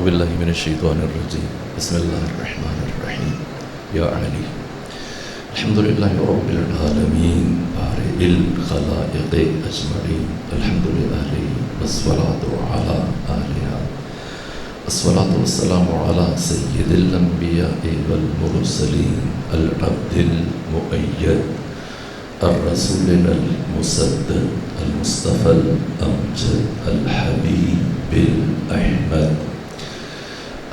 باللہ من الشیطان الرجیم بسم اللہ الرحمن الرحیم یا علی الحمدللہ رب العالمین بارئ الخلائق اجمعین الحمدللہ والصلاة علی آلہا الصلاة والسلام علی سید الانبیاء والمرسلین العبد المؤید الرسول المصدق المصطفى الأمجد الحبيب الأحمد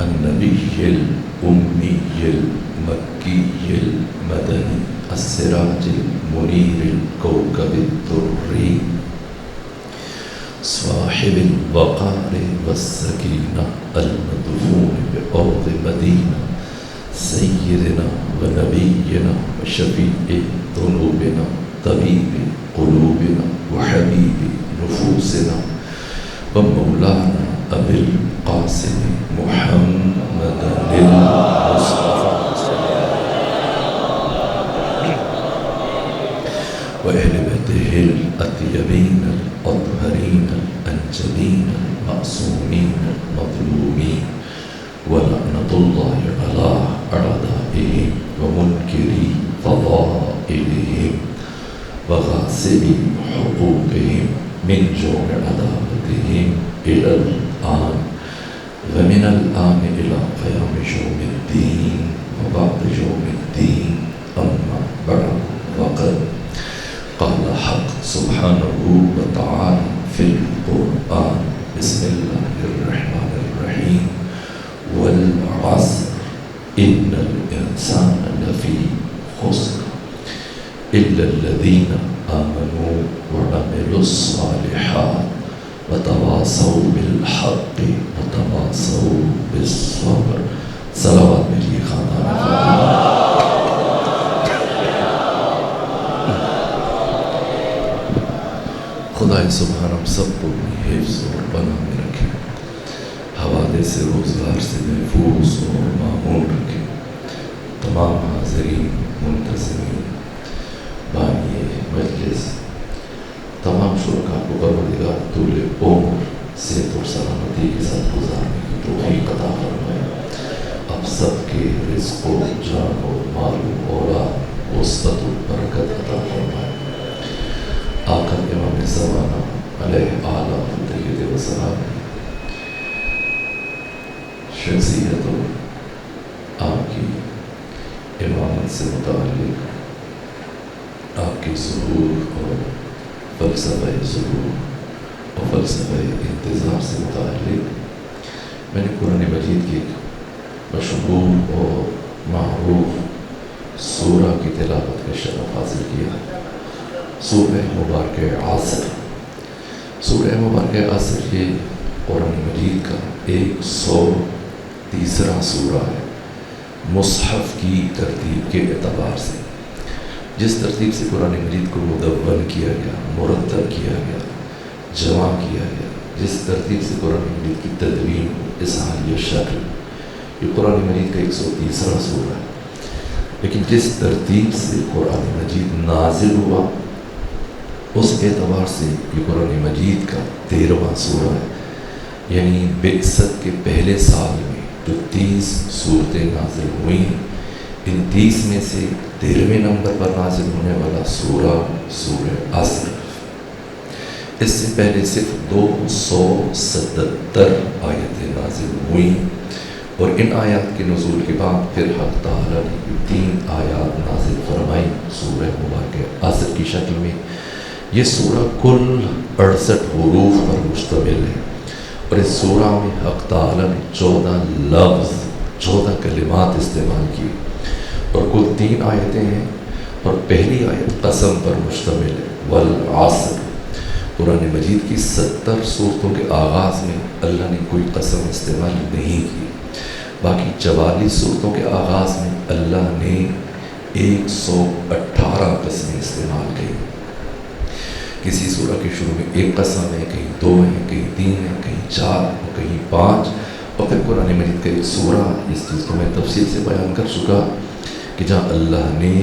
النبي الأمي المكي المدني السراج المنير الكوكب الدري صاحب الوقار والسكينة المدفون بأرض مدينة سيدنا ونبينا وشفيع ذنوبنا طبيب قلوبنا وحبيب نفوسنا ومولانا أبي القاسم محمد المصطفى وأهل بيته الأطيبين الأطهرين الأنجلين المعصومين المظلومين ولعنة الله على أعدائهم ومنكري فضائلهم وغاصبي حقوقهم من جوع عداوتهم إلى الآن ومن الآن إلى قيام يوم الدين وبعد يوم الدين أما بعد وقد قال حق سبحانه وتعالى في القرآن بسم الله الرحمن الرحيم والعصر إن الإنسان لفي خسر إلا الذين آمنوا وعملوا الصالحات وتواصوا بالحق وتواصوا بالصبر صلوات میری خاندان خدای سبحان ہم سب کو حفظ اور پناہ میں رکھے، حوالے سے روزگار سے محفوظ اور معمول رکھے، تمام حاضرین منتظمین بانی مجلس تمام شرکا کو پروردگار طول عمر صحت اور سلامتی کے ساتھ گزارنے کی توفیق عطا فرمائے، اب سب کے رزق و جان و مال و اولاد وسعت و برکت عطا فرمائے، آقا امام زمانہ علیہ آلہ طیب و سلام شخصیت و آپ کی امامت سے متعلق آپ کی ظہور اور فلسفہ ظہور اور فلسفہ انتظار سے متعلق میں نے قرآن مجید کی مشہور اور معروف سورہ کی تلاوت کا شرف حاصل کیا، سورہ مبارکہ عصر۔ سورہ مبارکہ عصر یہ قرآن مجید کا 130واں سورہ ہے مصحف کی ترتیب کے اعتبار سے، جس ترتیب سے قرآن مجید کو مدون کیا گیا، مرتب کیا گیا، جمع کیا گیا، جس ترتیب سے قرآن مجید کی تدوین اس حالیہ شکل، یہ قرآن مجید کا 130واں سورہ ہے، لیکن جس ترتیب سے قرآن مجید نازل ہوا اس اعتبار سے یہ قرآن مجید کا 13واں سورہ ہے، یعنی بعثت کے پہلے سال میں جو 30 سورتیں نازل ہوئی، ان 30 میں سے 13ویں نمبر پر نازل ہونے والا سورہ سورہ عصر۔ اس سے پہلے صرف 277 آیتیں نازل ہوئیں، اور ان آیات کے نزول کے بعد پھر حق تعالیٰ نے 3 آیات نازل فرمائی سورہ مبارکہ عصر کی شکل میں۔ یہ سورہ کل 68 حروف پر مشتمل ہے، اور اس سورہ میں حق تعالیٰ نے 14 لفظ 14 کلمات استعمال کی، اور کل 3 آیتیں ہیں، اور پہلی آیت قسم پر مشتمل ہے، والعصر۔ قرآن مجید کی 70 سورتوں کے آغاز میں اللہ نے کوئی قسم استعمال نہیں کی، باقی 44 سورتوں کے آغاز میں اللہ نے 118 قسمیں استعمال کی۔ کسی سورہ کے شروع میں 1 قسم ہے، کہیں 2 ہیں، کہیں 3 ہیں، کہیں 4 اور کہیں 5، اور پھر قرآن مجید کا ایک سورہ، اس چیز کو میں تفصیل سے بیان کر چکا کہ جہاں اللہ نے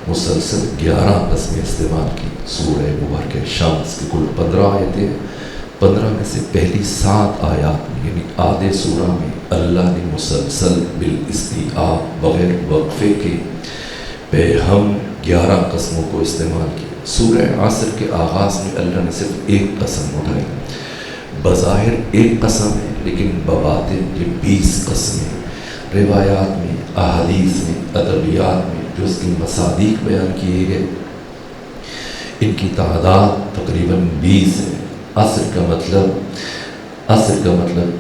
مسلسل 11 قسمیں استعمال کی۔ سورہ مبارکہ شمس کی کل 15 آیتیں، 15 میں سے پہلی 7 آیات میں یعنی آدھے سورہ میں اللہ نے مسلسل بالاستیعاب بغیر وقفے کے پہ ہم 11 قسموں کو استعمال کیا۔ سورہ عصر کے آغاز میں اللہ نے صرف ایک قسم اٹھائی، بظاہر ایک قسم ہے لیکن بباطن یہ 20 قسمیں روایات میں، احادیث میں، ادبیات میں جو اس کی مصادیق بیان کیے گئے ان کی تعداد تقریباً 20 ہے۔ عصر کا مطلب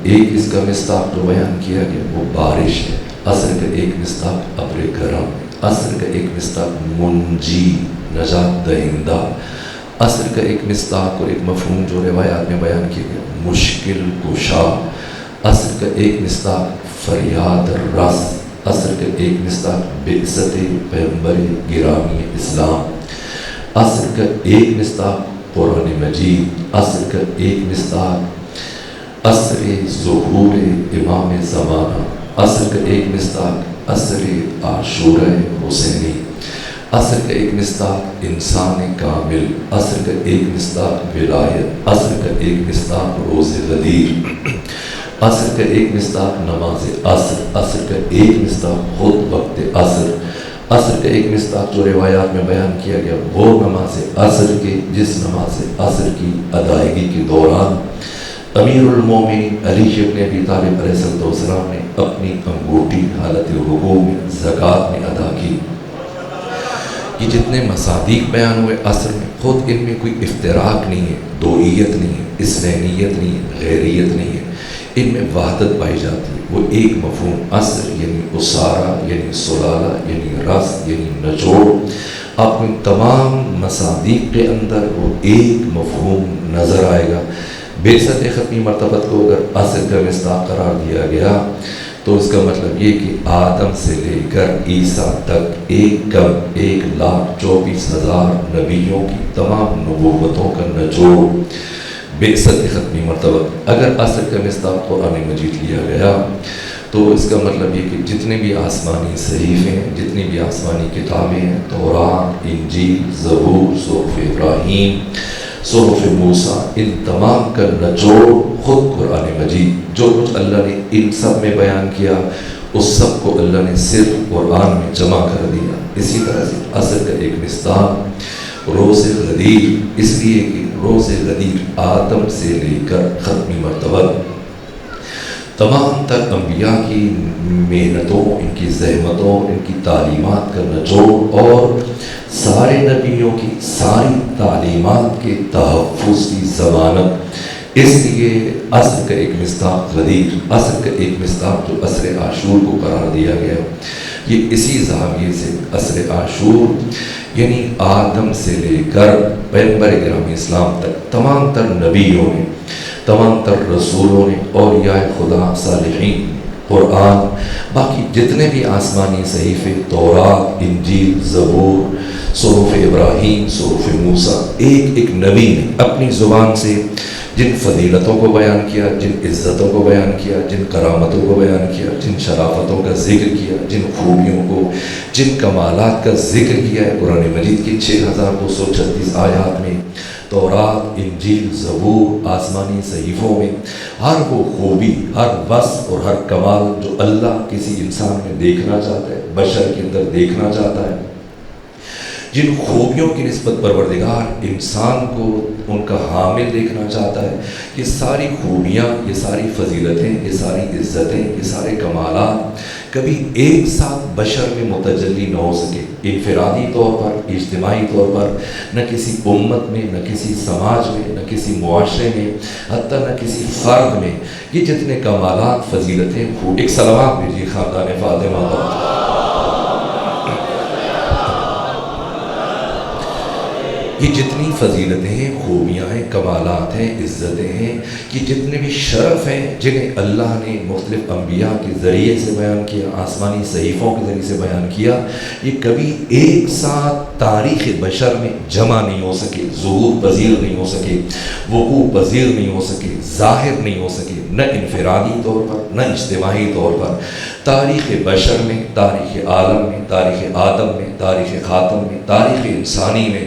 ایک اس کا مصداق جو بیان کیا گیا وہ بارش ہے، عصر کا ایک مصداق ابر گرم، عصر کا ایک مصداق منجی نجات دہندہ، عصر کا ایک مصداق اور ایک مفہوم جو روایات میں بیان کیا گیا مشکل کشا، عصر کا ایک مصداق فریاد رس، عصر کا ایک مصداق بعثت پیغمبر گرامی اسلام، عصر کا ایک مصداق قرآن مجید، عصر کا ایک مصداق عصر ظہور امام زمانہ، عصر کا ایک مصداق عصر عاشورہ حسینی، عصر کا ایک مصداق انسان کامل، عصر کا ایک مصداق ولایت، عصر کا ایک مصداق روز غدیر، عصر کا ایک مصداق نماز عصر، عصر کا ایک مصداق خود وقت عصر، عصر کا ایک مصداق جو روایات میں بیان کیا گیا وہ نماز عصر کے جس نماز عصر کی ادائیگی کے دوران امیر المومنین علی ابن ابی طالب علیہ السلام نے اپنی انگوٹھی حالت رکوع میں زکوٰۃ میں ادا کی۔ یہ جتنے مصادیق بیان ہوئے عصر میں خود ان میں کوئی افتراق نہیں ہے، دوئیت نہیں ہے، اثنینیت نہیں ہے، غیریت نہیں ہے، ان میں وحدت پائی جاتی ہے۔ وہ ایک مفہوم عصر یعنی اسارہ یعنی سلالہ یعنی رس یعنی نچوڑ، آپ کو ان تمام مصادیق کے اندر وہ ایک مفہوم نظر آئے گا۔ بعثت ختمی مرتبت کو اگر عصر کا مصداق قرار دیا گیا تو اس کا مطلب یہ کہ آدم سے لے کر عیسیٰ تک 1,24,000 نبیوں کی تمام نبوتوں کا نچوڑ بعثت ختمی مرتبت۔ اگر عصر کا مصداق قرآن مجید لیا گیا تو اس کا مطلب یہ کہ جتنے بھی آسمانی صحیفے ہیں، جتنی بھی آسمانی کتابیں ہیں، تورات، انجیل، زبور، صحف ابراہیم، صحف موسیٰ، ان تمام کا نچوڑ خود قرآن مجید، جو کچھ اللہ نے ان سب میں بیان کیا اس سب کو اللہ نے صرف قرآن میں جمع کر دیا۔ اسی طرح سے عصر کا ایک مصداق روز غدیر، اس لیے کہ روز غدیر آدم سے لے کر ختمی مرتبہ تمام تر انبیاء کی محنتوں، ان کی زحمتوں، ان کی تعلیمات کا نچوڑ اور سارے نبیوں کی ساری تعلیمات کے تحفظ کی ضمانت۔ اس لیے عصر کا ایک مصداق غدیر، عصر کا ایک مصداق جو عصر عاشور کو قرار دیا گیا، یہ اسی زاویے سے عصر عاشور یعنی آدم سے لے کر پیغمبر گرامی اسلام تک تمام تر نبیوں نے، تمام تر رسولوں نے، اولیاء خدا، صالحین، قرآن، باقی جتنے بھی آسمانی صحیفے، تورات، انجیل، زبور، صحف ابراہیم، صحف موسیٰ، ایک ایک نبی نے اپنی زبان سے جن فضیلتوں کو بیان کیا، جن عزتوں کو بیان کیا، جن کرامتوں کو بیان کیا، جن شرافتوں کا ذکر کیا، جن خوبیوں کو، جن کمالات کا ذکر کیا ہے قرآن مجید کی 6236 آیات میں، تورات، انجیل، زبور، آسمانی صحیفوں میں ہر وہ خوبی، ہر وصف اور ہر کمال جو اللہ کسی انسان میں دیکھنا چاہتا ہے، بشر کے اندر دیکھنا چاہتا ہے، جن خوبیوں کی نسبت پروردگار انسان کو ان کا حامل دیکھنا چاہتا ہے، یہ ساری خوبیاں، یہ ساری فضیلتیں، یہ ساری عزتیں، یہ سارے کمالات کبھی ایک ساتھ بشر میں متجلی نہ ہو سکے، انفرادی طور پر، اجتماعی طور پر، نہ کسی امت میں، نہ کسی سماج میں، نہ کسی معاشرے میں، حتیٰ نہ کسی فرد میں، یہ جتنے کمالات، فضیلتیں، ایک صلوات بھیجیے خاندان فاطمہ پر، یہ جتنی فضیلتیں ہیں، خوبیاں ہیں، کمالات ہیں، عزتیں ہیں، یہ جتنے بھی شرف ہیں جنہیں اللہ نے مختلف انبیاء کے ذریعے سے بیان کیا، آسمانی صحیفوں کے ذریعے سے بیان کیا، یہ کبھی ایک ساتھ تاریخ بشر میں جمع نہیں ہو سکے، ظہور پذیر نہیں ہو سکے، وقوع پذیر نہیں ہو سکے، ظاہر نہیں ہو سکے، نہ انفرادی طور پر، نہ اجتماعی طور پر۔ تاریخ بشر میں، تاریخ عالم میں، تاریخ آدم میں، تاریخ خاتم میں، تاریخ انسانی میں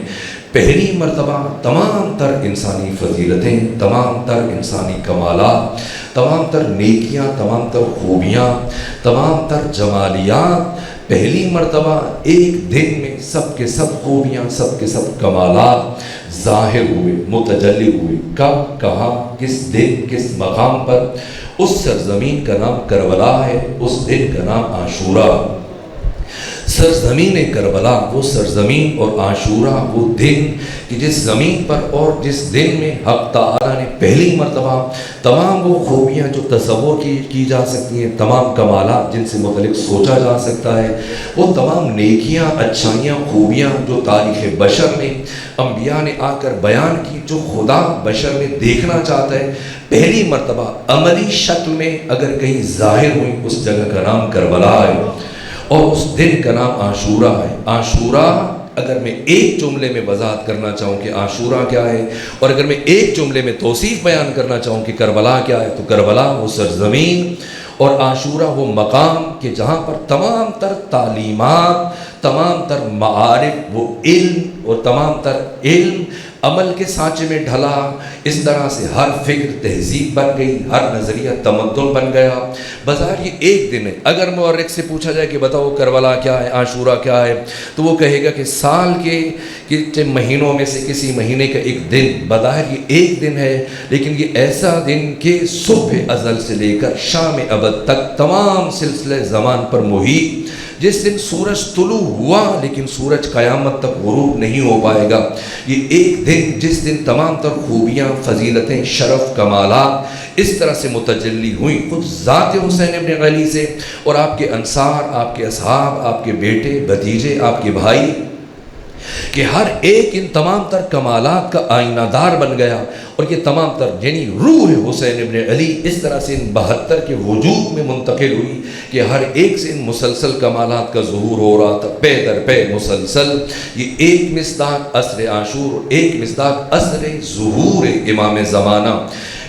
پہلی مرتبہ تمام تر انسانی فضیلتیں، تمام تر انسانی کمالات، تمام تر نیکیاں، تمام تر خوبیاں، تمام تر جمالیات پہلی مرتبہ ایک دن میں سب کے سب خوبیاں، سب کے سب کمالات ظاہر ہوئے، متجلی ہوئے۔ کب، کہاں، کس دن، کس مقام پر؟ اس سرزمین کا نام کربلا ہے، اس دن کا نام عاشورہ۔ سرزمین کربلا وہ سرزمین اور عاشورہ وہ دن کہ جس زمین پر اور جس دن میں حق تعالیٰ نے پہلی مرتبہ تمام وہ خوبیاں جو تصور کی جا سکتی ہیں، تمام کمالات جن سے متعلق سوچا جا سکتا ہے، وہ تمام نیکیاں، اچھائیاں، خوبیاں جو تاریخ بشر میں انبیاء نے آ کر بیان کی، جو خدا بشر میں دیکھنا چاہتا ہے، پہلی مرتبہ عملی شکل میں اگر کہیں ظاہر ہوئی، اس جگہ کا نام کربلا ہے اور اس دن کا نام عاشورہ ہے۔ عاشورہ اگر میں ایک جملے میں وضاحت کرنا چاہوں کہ عاشورہ کیا ہے، اور اگر میں ایک جملے میں توصیف بیان کرنا چاہوں کہ کربلا کیا ہے، تو کربلا وہ سرزمین اور عاشورہ وہ مقام کہ جہاں پر تمام تر تعلیمات، تمام تر معارف، وہ علم اور تمام تر علم عمل کے سانچے میں ڈھلا۔ اس طرح سے ہر فکر تہذیب بن گئی، ہر نظریہ تمدن بن گیا۔ بظاہر یہ ایک دن ہے۔ اگر مورخ سے پوچھا جائے کہ بتاؤ کربلا کیا ہے، عاشورہ کیا ہے، تو وہ کہے گا کہ سال کے مہینوں میں سے کسی مہینے کا ایک دن۔ بظاہر یہ ایک دن ہے، لیکن یہ ایسا دن کہ صبح ازل سے لے کر شام ابد تک تمام سلسلہ زمان پر محیط، جس دن سورج طلوع ہوا لیکن سورج قیامت تک غروب نہیں ہو پائے گا۔ یہ ایک دن جس دن تمام تر خوبیاں، فضیلتیں، شرف، کمالات اس طرح سے متجلی ہوئیں خود ذات حسین ابن علی سے، اور آپ کے انصار، آپ کے اصحاب، آپ کے بیٹے، بھتیجے، آپ کے بھائی، کہ ہر ایک ان تمام تر کمالات کا آئینہ دار بن گیا۔ اور یہ تمام تر یعنی روح حسین ابن علی اس طرح سے ان 72 کے وجود میں منتقل ہوئی کہ ہر ایک سے ان مسلسل کمالات کا ظہور ہو رہا تھا، پے در پے مسلسل۔ یہ ایک مصداق عصر عاشور، ایک مصداق عصر ظہور امام زمانہ۔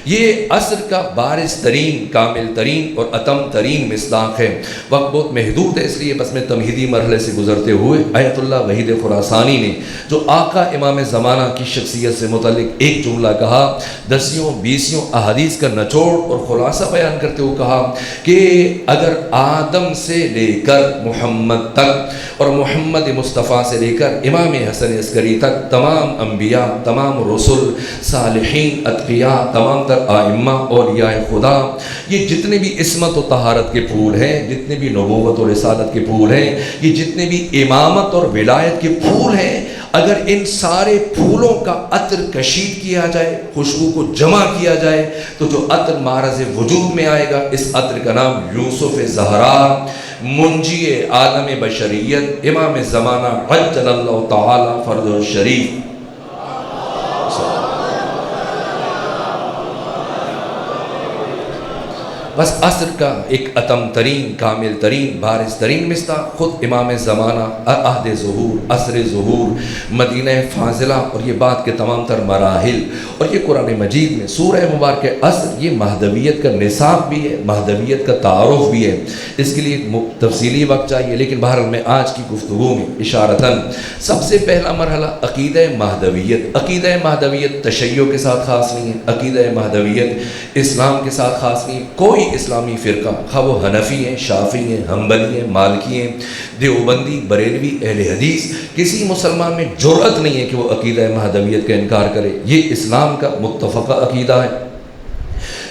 یہ عصر کا بارز ترین، کامل ترین اور اتم ترین مصداق ہے۔ وقت بہت محدود ہے، اس لیے بس میں تمہیدی مرحلے سے گزرتے ہوئے آیت اللہ وحید خراسانی نے جو آقا امام زمانہ کی شخصیت سے متعلق ایک جملہ کہا، 10-20 احادیث کا نچوڑ اور خلاصہ بیان کرتے ہوئے کہا کہ اگر آدم سے لے کر محمد تک اور محمد مصطفیٰ سے لے کر امام حسن عسکری تک تمام انبیاء، تمام رسل، صالحین، اتقیاء، تمام ائمہ، اولیاء خدا، یہ جتنے بھی عصمت و طہارت کے پھول ہیں، جتنے بھی نبوت و رسالت کے پھول ہیں، یہ جتنے بھی امامت اور ولایت کے پھول ہیں، اگر ان سارے پھولوں کا عطر کشید کیا جائے، خوشبو کو جمع کیا جائے، تو جو عطر معرض وجود میں آئے گا، اس عطر کا نام یوسف زہرا، منجی عالم بشریت، امام زمانہ عجل اللہ تعالی فرجہ الشریف۔ بس عصر کا ایک اتم ترین، کامل ترین، بارز ترین مصداق خود امام زمانہ، عہد ظہور، عصر ظہور، مدینہ فاضلہ، اور یہ بات کے تمام تر مراحل، اور یہ قرآن مجید میں سورہ مبارکہ عصر یہ مہدویت کا نصاب بھی ہے، مہدویت کا تعارف بھی ہے۔ اس کے لیے تفصیلی وقت چاہیے، لیکن بہرحال میں آج کی گفتگو میں اشارتاً سب سے پہلا مرحلہ عقیدہ مہدویت۔ عقیدہ مہدویت تشیع کے ساتھ خاص نہیں ہے، عقیدہ مہدویت اسلام کے ساتھ خاص نہیں ہے۔ کوئی اسلامی فرقہ، خواہ وہ حنفی ہیں، شافعی ہیں، حنبلی ہیں، مالکی ہیں، دیوبندی، بریلوی، اہل حدیث، کسی مسلمان میں جرأت نہیں ہے کہ وہ عقیدہ مہدویت کا انکار کرے۔ یہ اسلام کا متفقہ عقیدہ ہے۔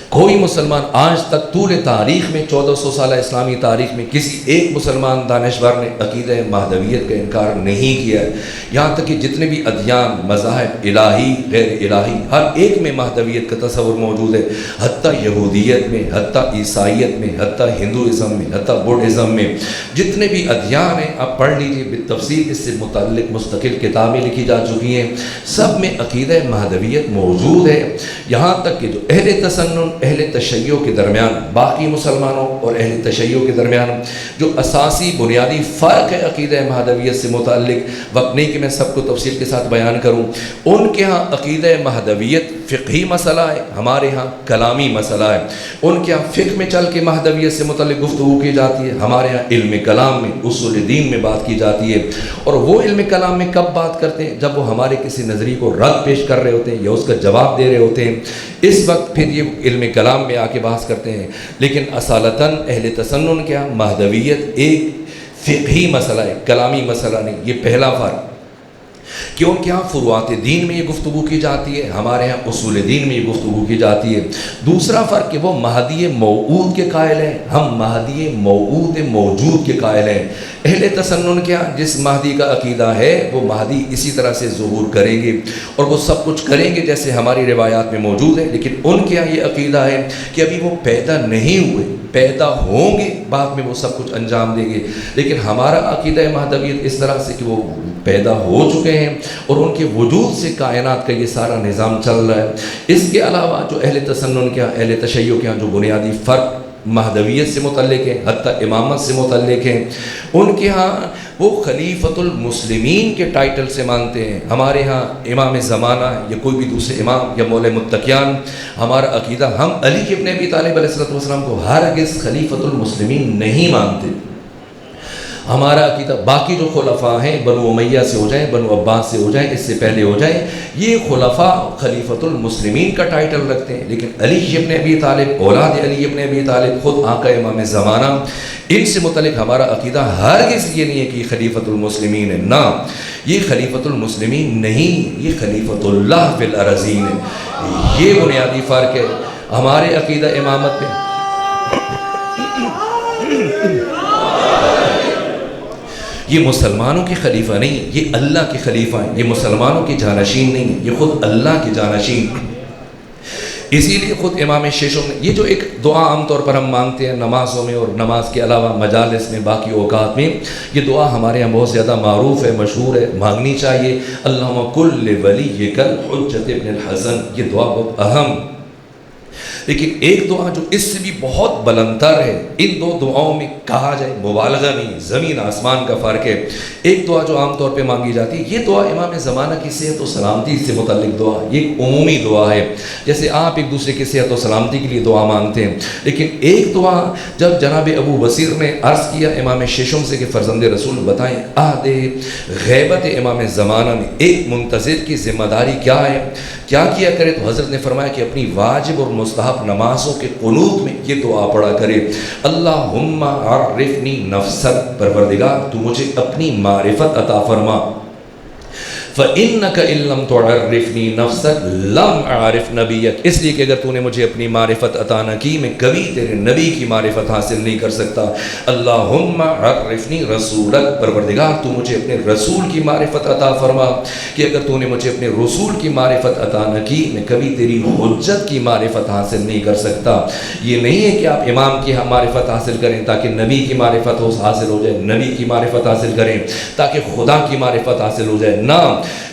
کوئی مسلمان آج تک طول تاریخ میں 1400 سالہ اسلامی تاریخ میں کسی ایک مسلمان دانشور نے عقیدہ مہدویت کا انکار نہیں کیا ہے۔ یہاں تک کہ جتنے بھی ادیان، مذاہب، الہی، غیر الہی، ہر ایک میں مہدویت کا تصور موجود ہے، حتیٰ یہودیت میں، حتیٰ عیسائیت میں، حتیٰ ہندوازم میں، حتیٰ بدھزم میں، جتنے بھی ادیان ہیں آپ پڑھ لیجیے بالتفصیل، اس سے متعلق مستقل کتابیں لکھی جا چکی ہیں، سب میں عقیدہ مہدویت موجود ہے۔ یہاں تک کہ جو اہل تسنن، اہل تشیع کے درمیان، باقی مسلمانوں اور اہل تشیع کے درمیان جو اساسی بنیادی فرق ہے عقیدہ مہدویت سے متعلق، وقت نہیں کہ میں سب کو تفصیل کے ساتھ بیان کروں۔ ان کے ہاں عقیدہ مہدویت فقہی مسئلہ ہے، ہمارے ہاں کلامی مسئلہ ہے۔ ان کے ہاں فقہ میں چل کے مہدویت سے متعلق گفتگو کی جاتی ہے، ہمارے ہاں علم کلام میں، اصول دین میں بات کی جاتی ہے۔ اور وہ علم کلام میں کب بات کرتے ہیں؟ جب وہ ہمارے کسی نظریے کو رد پیش کر رہے ہوتے ہیں یا اس کا جواب دے رہے ہوتے ہیں، اس وقت پھر یہ علم کلام میں آ کے بحث کرتے ہیں۔ لیکن اصالتاً اہل تسنن کیا، مہدویت ایک فقہی مسئلہ ہے، کلامی مسئلہ نہیں۔ یہ پہلا فرق کہ ان کے ہاں فروعات دین میں یہ گفتگو کی جاتی ہے، ہمارے ہاں اصول دین میں یہ گفتگو کی جاتی ہے۔ دوسرا فرق کہ وہ مہدی موعود کے قائل ہیں، ہم مہدی موعود موجود کے قائل ہیں۔ اہل تسنن کیا، جس مہدی کا عقیدہ ہے وہ مہدی اسی طرح سے ظہور کریں گے اور وہ سب کچھ کریں گے جیسے ہماری روایات میں موجود ہے، لیکن ان کے ہاں یہ عقیدہ ہے کہ ابھی وہ پیدا نہیں ہوئے، پیدا ہوں گے، بعد میں وہ سب کچھ انجام دیں گے۔ لیکن ہمارا عقیدہ مہدویت اس طرح سے کہ وہ پیدا ہو چکے ہیں اور ان کے وجود سے کائنات کا یہ سارا نظام چل رہا ہے۔ اس کے علاوہ جو اہل تسنن کیا، اہل تشیع کیا، جو بنیادی فرق مہدویت سے متعلق ہے، حتیٰ امامت سے متعلق ہیں، ان کے ہاں وہ خلیفۃ المسلمین کے ٹائٹل سے مانتے ہیں۔ ہمارے ہاں امام زمانہ یا کوئی بھی دوسرے امام یا مولے متقیان، ہمارا عقیدہ، ہم علی ابن ابی طالب علیہ السلام کو ہرگز خلیفۃ المسلمین نہیں مانتے۔ ہمارا عقیدہ باقی جو خلفاء ہیں، بنو امیہ سے ہو جائیں، بنو عباس سے ہو جائیں، اس سے پہلے ہو جائیں، یہ خلفاء خلیفۃ المسلمین کا ٹائٹل رکھتے ہیں۔ لیکن علی ابن ابی طالب، اولاد علی ابن ابی طالب، خود آقا امام زمانہ، ان سے متعلق ہمارا عقیدہ ہرگز یہ نہیں ہے کہ یہ خلیفۃ المسلمین ہے، نہ، یہ خلیفۃ المسلمین نہیں، یہ خلیفۃ اللہ فی الارضین ہے۔ یہ بنیادی فرق ہے ہمارے عقیدہ امامت میں۔ یہ مسلمانوں کے خلیفہ نہیں، یہ اللہ کے خلیفہ ہیں، یہ مسلمانوں کے جانشین نہیں ہیں، یہ خود اللہ کے جانشین ہیں۔ اسی لیے خود امام ششم نے یہ جو ایک دعا عام طور پر ہم مانگتے ہیں نمازوں میں اور نماز کے علاوہ مجالس میں، باقی اوقات میں، یہ دعا ہمارے یہاں بہت زیادہ معروف ہے، مشہور ہے، مانگنی چاہیے۔ اللہم کل ولیک الحجۃ ابن الحسن، یہ دعا بہت اہم۔ لیکن ایک دعا جو اس سے بھی بہت بلندتر ہے، ان دو دعاؤں میں کہا جائے مبالغہ نہیں، زمین آسمان کا فرق ہے۔ ایک دعا جو عام طور پہ مانگی جاتی ہے، یہ دعا امام زمانہ کی صحت و سلامتی سے متعلق دعا، یہ ایک عمومی دعا ہے، جیسے آپ ایک دوسرے کی صحت و سلامتی کے لیے دعا مانگتے ہیں۔ لیکن ایک دعا جب جناب ابو بصیر نے عرض کیا امام ششم سے کہ فرزند رسول بتائیں عہد غیبت امام زمانہ میں ایک منتظر کی ذمہ داری کیا ہے، کیا کیا کرے، تو حضرت نے فرمایا کہ اپنی واجب اور مستحب نمازوں کے قنوت میں یہ دعا پڑھا کرے، اللہم عرفنی نفسک، پروردگار تو مجھے اپنی معرفت عطا فرما، فَإِنَّكَ إِن لَّمْ تُعَرِّفْنِي نَفْسَكَ لَمْ أَعْرِفْ نَبِيَّكَ، اس لیے کہ اگر تو نے مجھے اپنی معرفت عطا نہ کی، میں کبھی تیرے نبی کی معرفت حاصل نہیں کر سکتا۔ اللہم عرفنی رسولک، پروردگار تو مجھے اپنے رسول کی معرفت عطا فرما، کہ اگر تو نے مجھے اپنے رسول کی معرفت عطا نہ کی، میں کبھی تیری حجت کی معرفت حاصل نہیں کر سکتا۔ یہ نہیں ہے کہ آپ امام کی معرفت حاصل کریں تاکہ نبی کی معرفت حاصل ہو جائے، نبی کی معرفت حاصل کریں تاکہ خدا کی معرفت حاصل ہو جائے، نہ،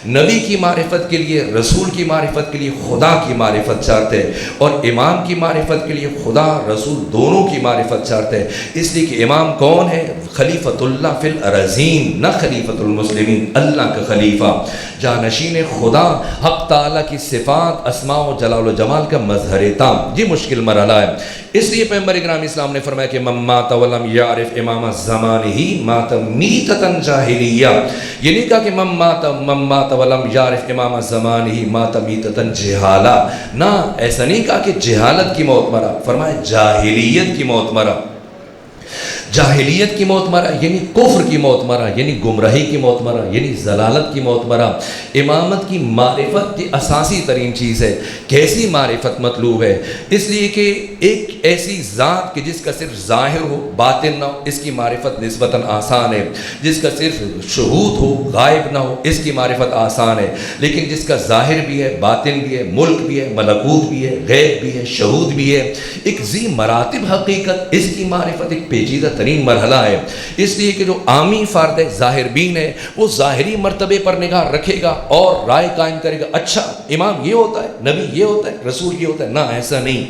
نبی کی معرفت کے لیے، رسول کی معرفت کے لیے خدا کی معرفت چاہتے ہیں، اور امام کی معرفت کے لیے خدا رسول دونوں کی معرفت چاہتے ہیں۔ اس لیے کہ امام کون ہے؟ خلیفۃ اللہ فی الارضین، نہ خلیفۃ المسلمین، اللہ کا خلیفہ، جانشین خدا، حق تعالیٰ کی صفات، اسماء و جلال و جمال کا مظہر تام۔ یہ مشکل مرحلہ ہے، اس لیے پیغمبر اکرام اسلام نے فرمایا کہ من مات ولم یعرف امام زمانہ مات میتۃ جاہلیہ، یہ نہیں کہا کہ من مات ولم یعرف امام زمانہ مات میتۃ جہالہ، نہ، ایسا نہیں کہا کہ جہالت کی موت مرا، فرمایا جاہلیت کی موت مرا۔ جاہلیت کی موت مرا یعنی کفر کی موت مرا، یعنی گمراہی کی موت مرا، یعنی ضلالت کی موت مرا۔ امامت کی معرفت کی اساسی ترین چیز ہے۔ کیسی معرفت مطلوب ہے؟ اس لیے کہ ایک ایسی ذات کہ جس کا صرف ظاہر ہو باطن نہ ہو، اس کی معرفت نسبتاً آسان ہے۔ جس کا صرف شہود ہو غائب نہ ہو، اس کی معرفت آسان ہے۔ لیکن جس کا ظاہر بھی ہے، باطن بھی ہے، ملک بھی ہے، ملکوت بھی ہے، غیب بھی ہے، شہود بھی ہے، ایک ذی مراتب حقیقت، اس کی معرفت ایک پیچیدہ ترین مرحلہ ہے۔ اس لیے کہ جو عامی فرد ہے، ظاہر بین ہے، وہ ظاہری مرتبے پر نگاہ رکھے گا اور رائے قائم کرے گا، اچھا امام یہ ہوتا ہے، نبی یہ ہوتا ہے، رسول یہ ہوتا ہے، نہ، ایسا نہیں۔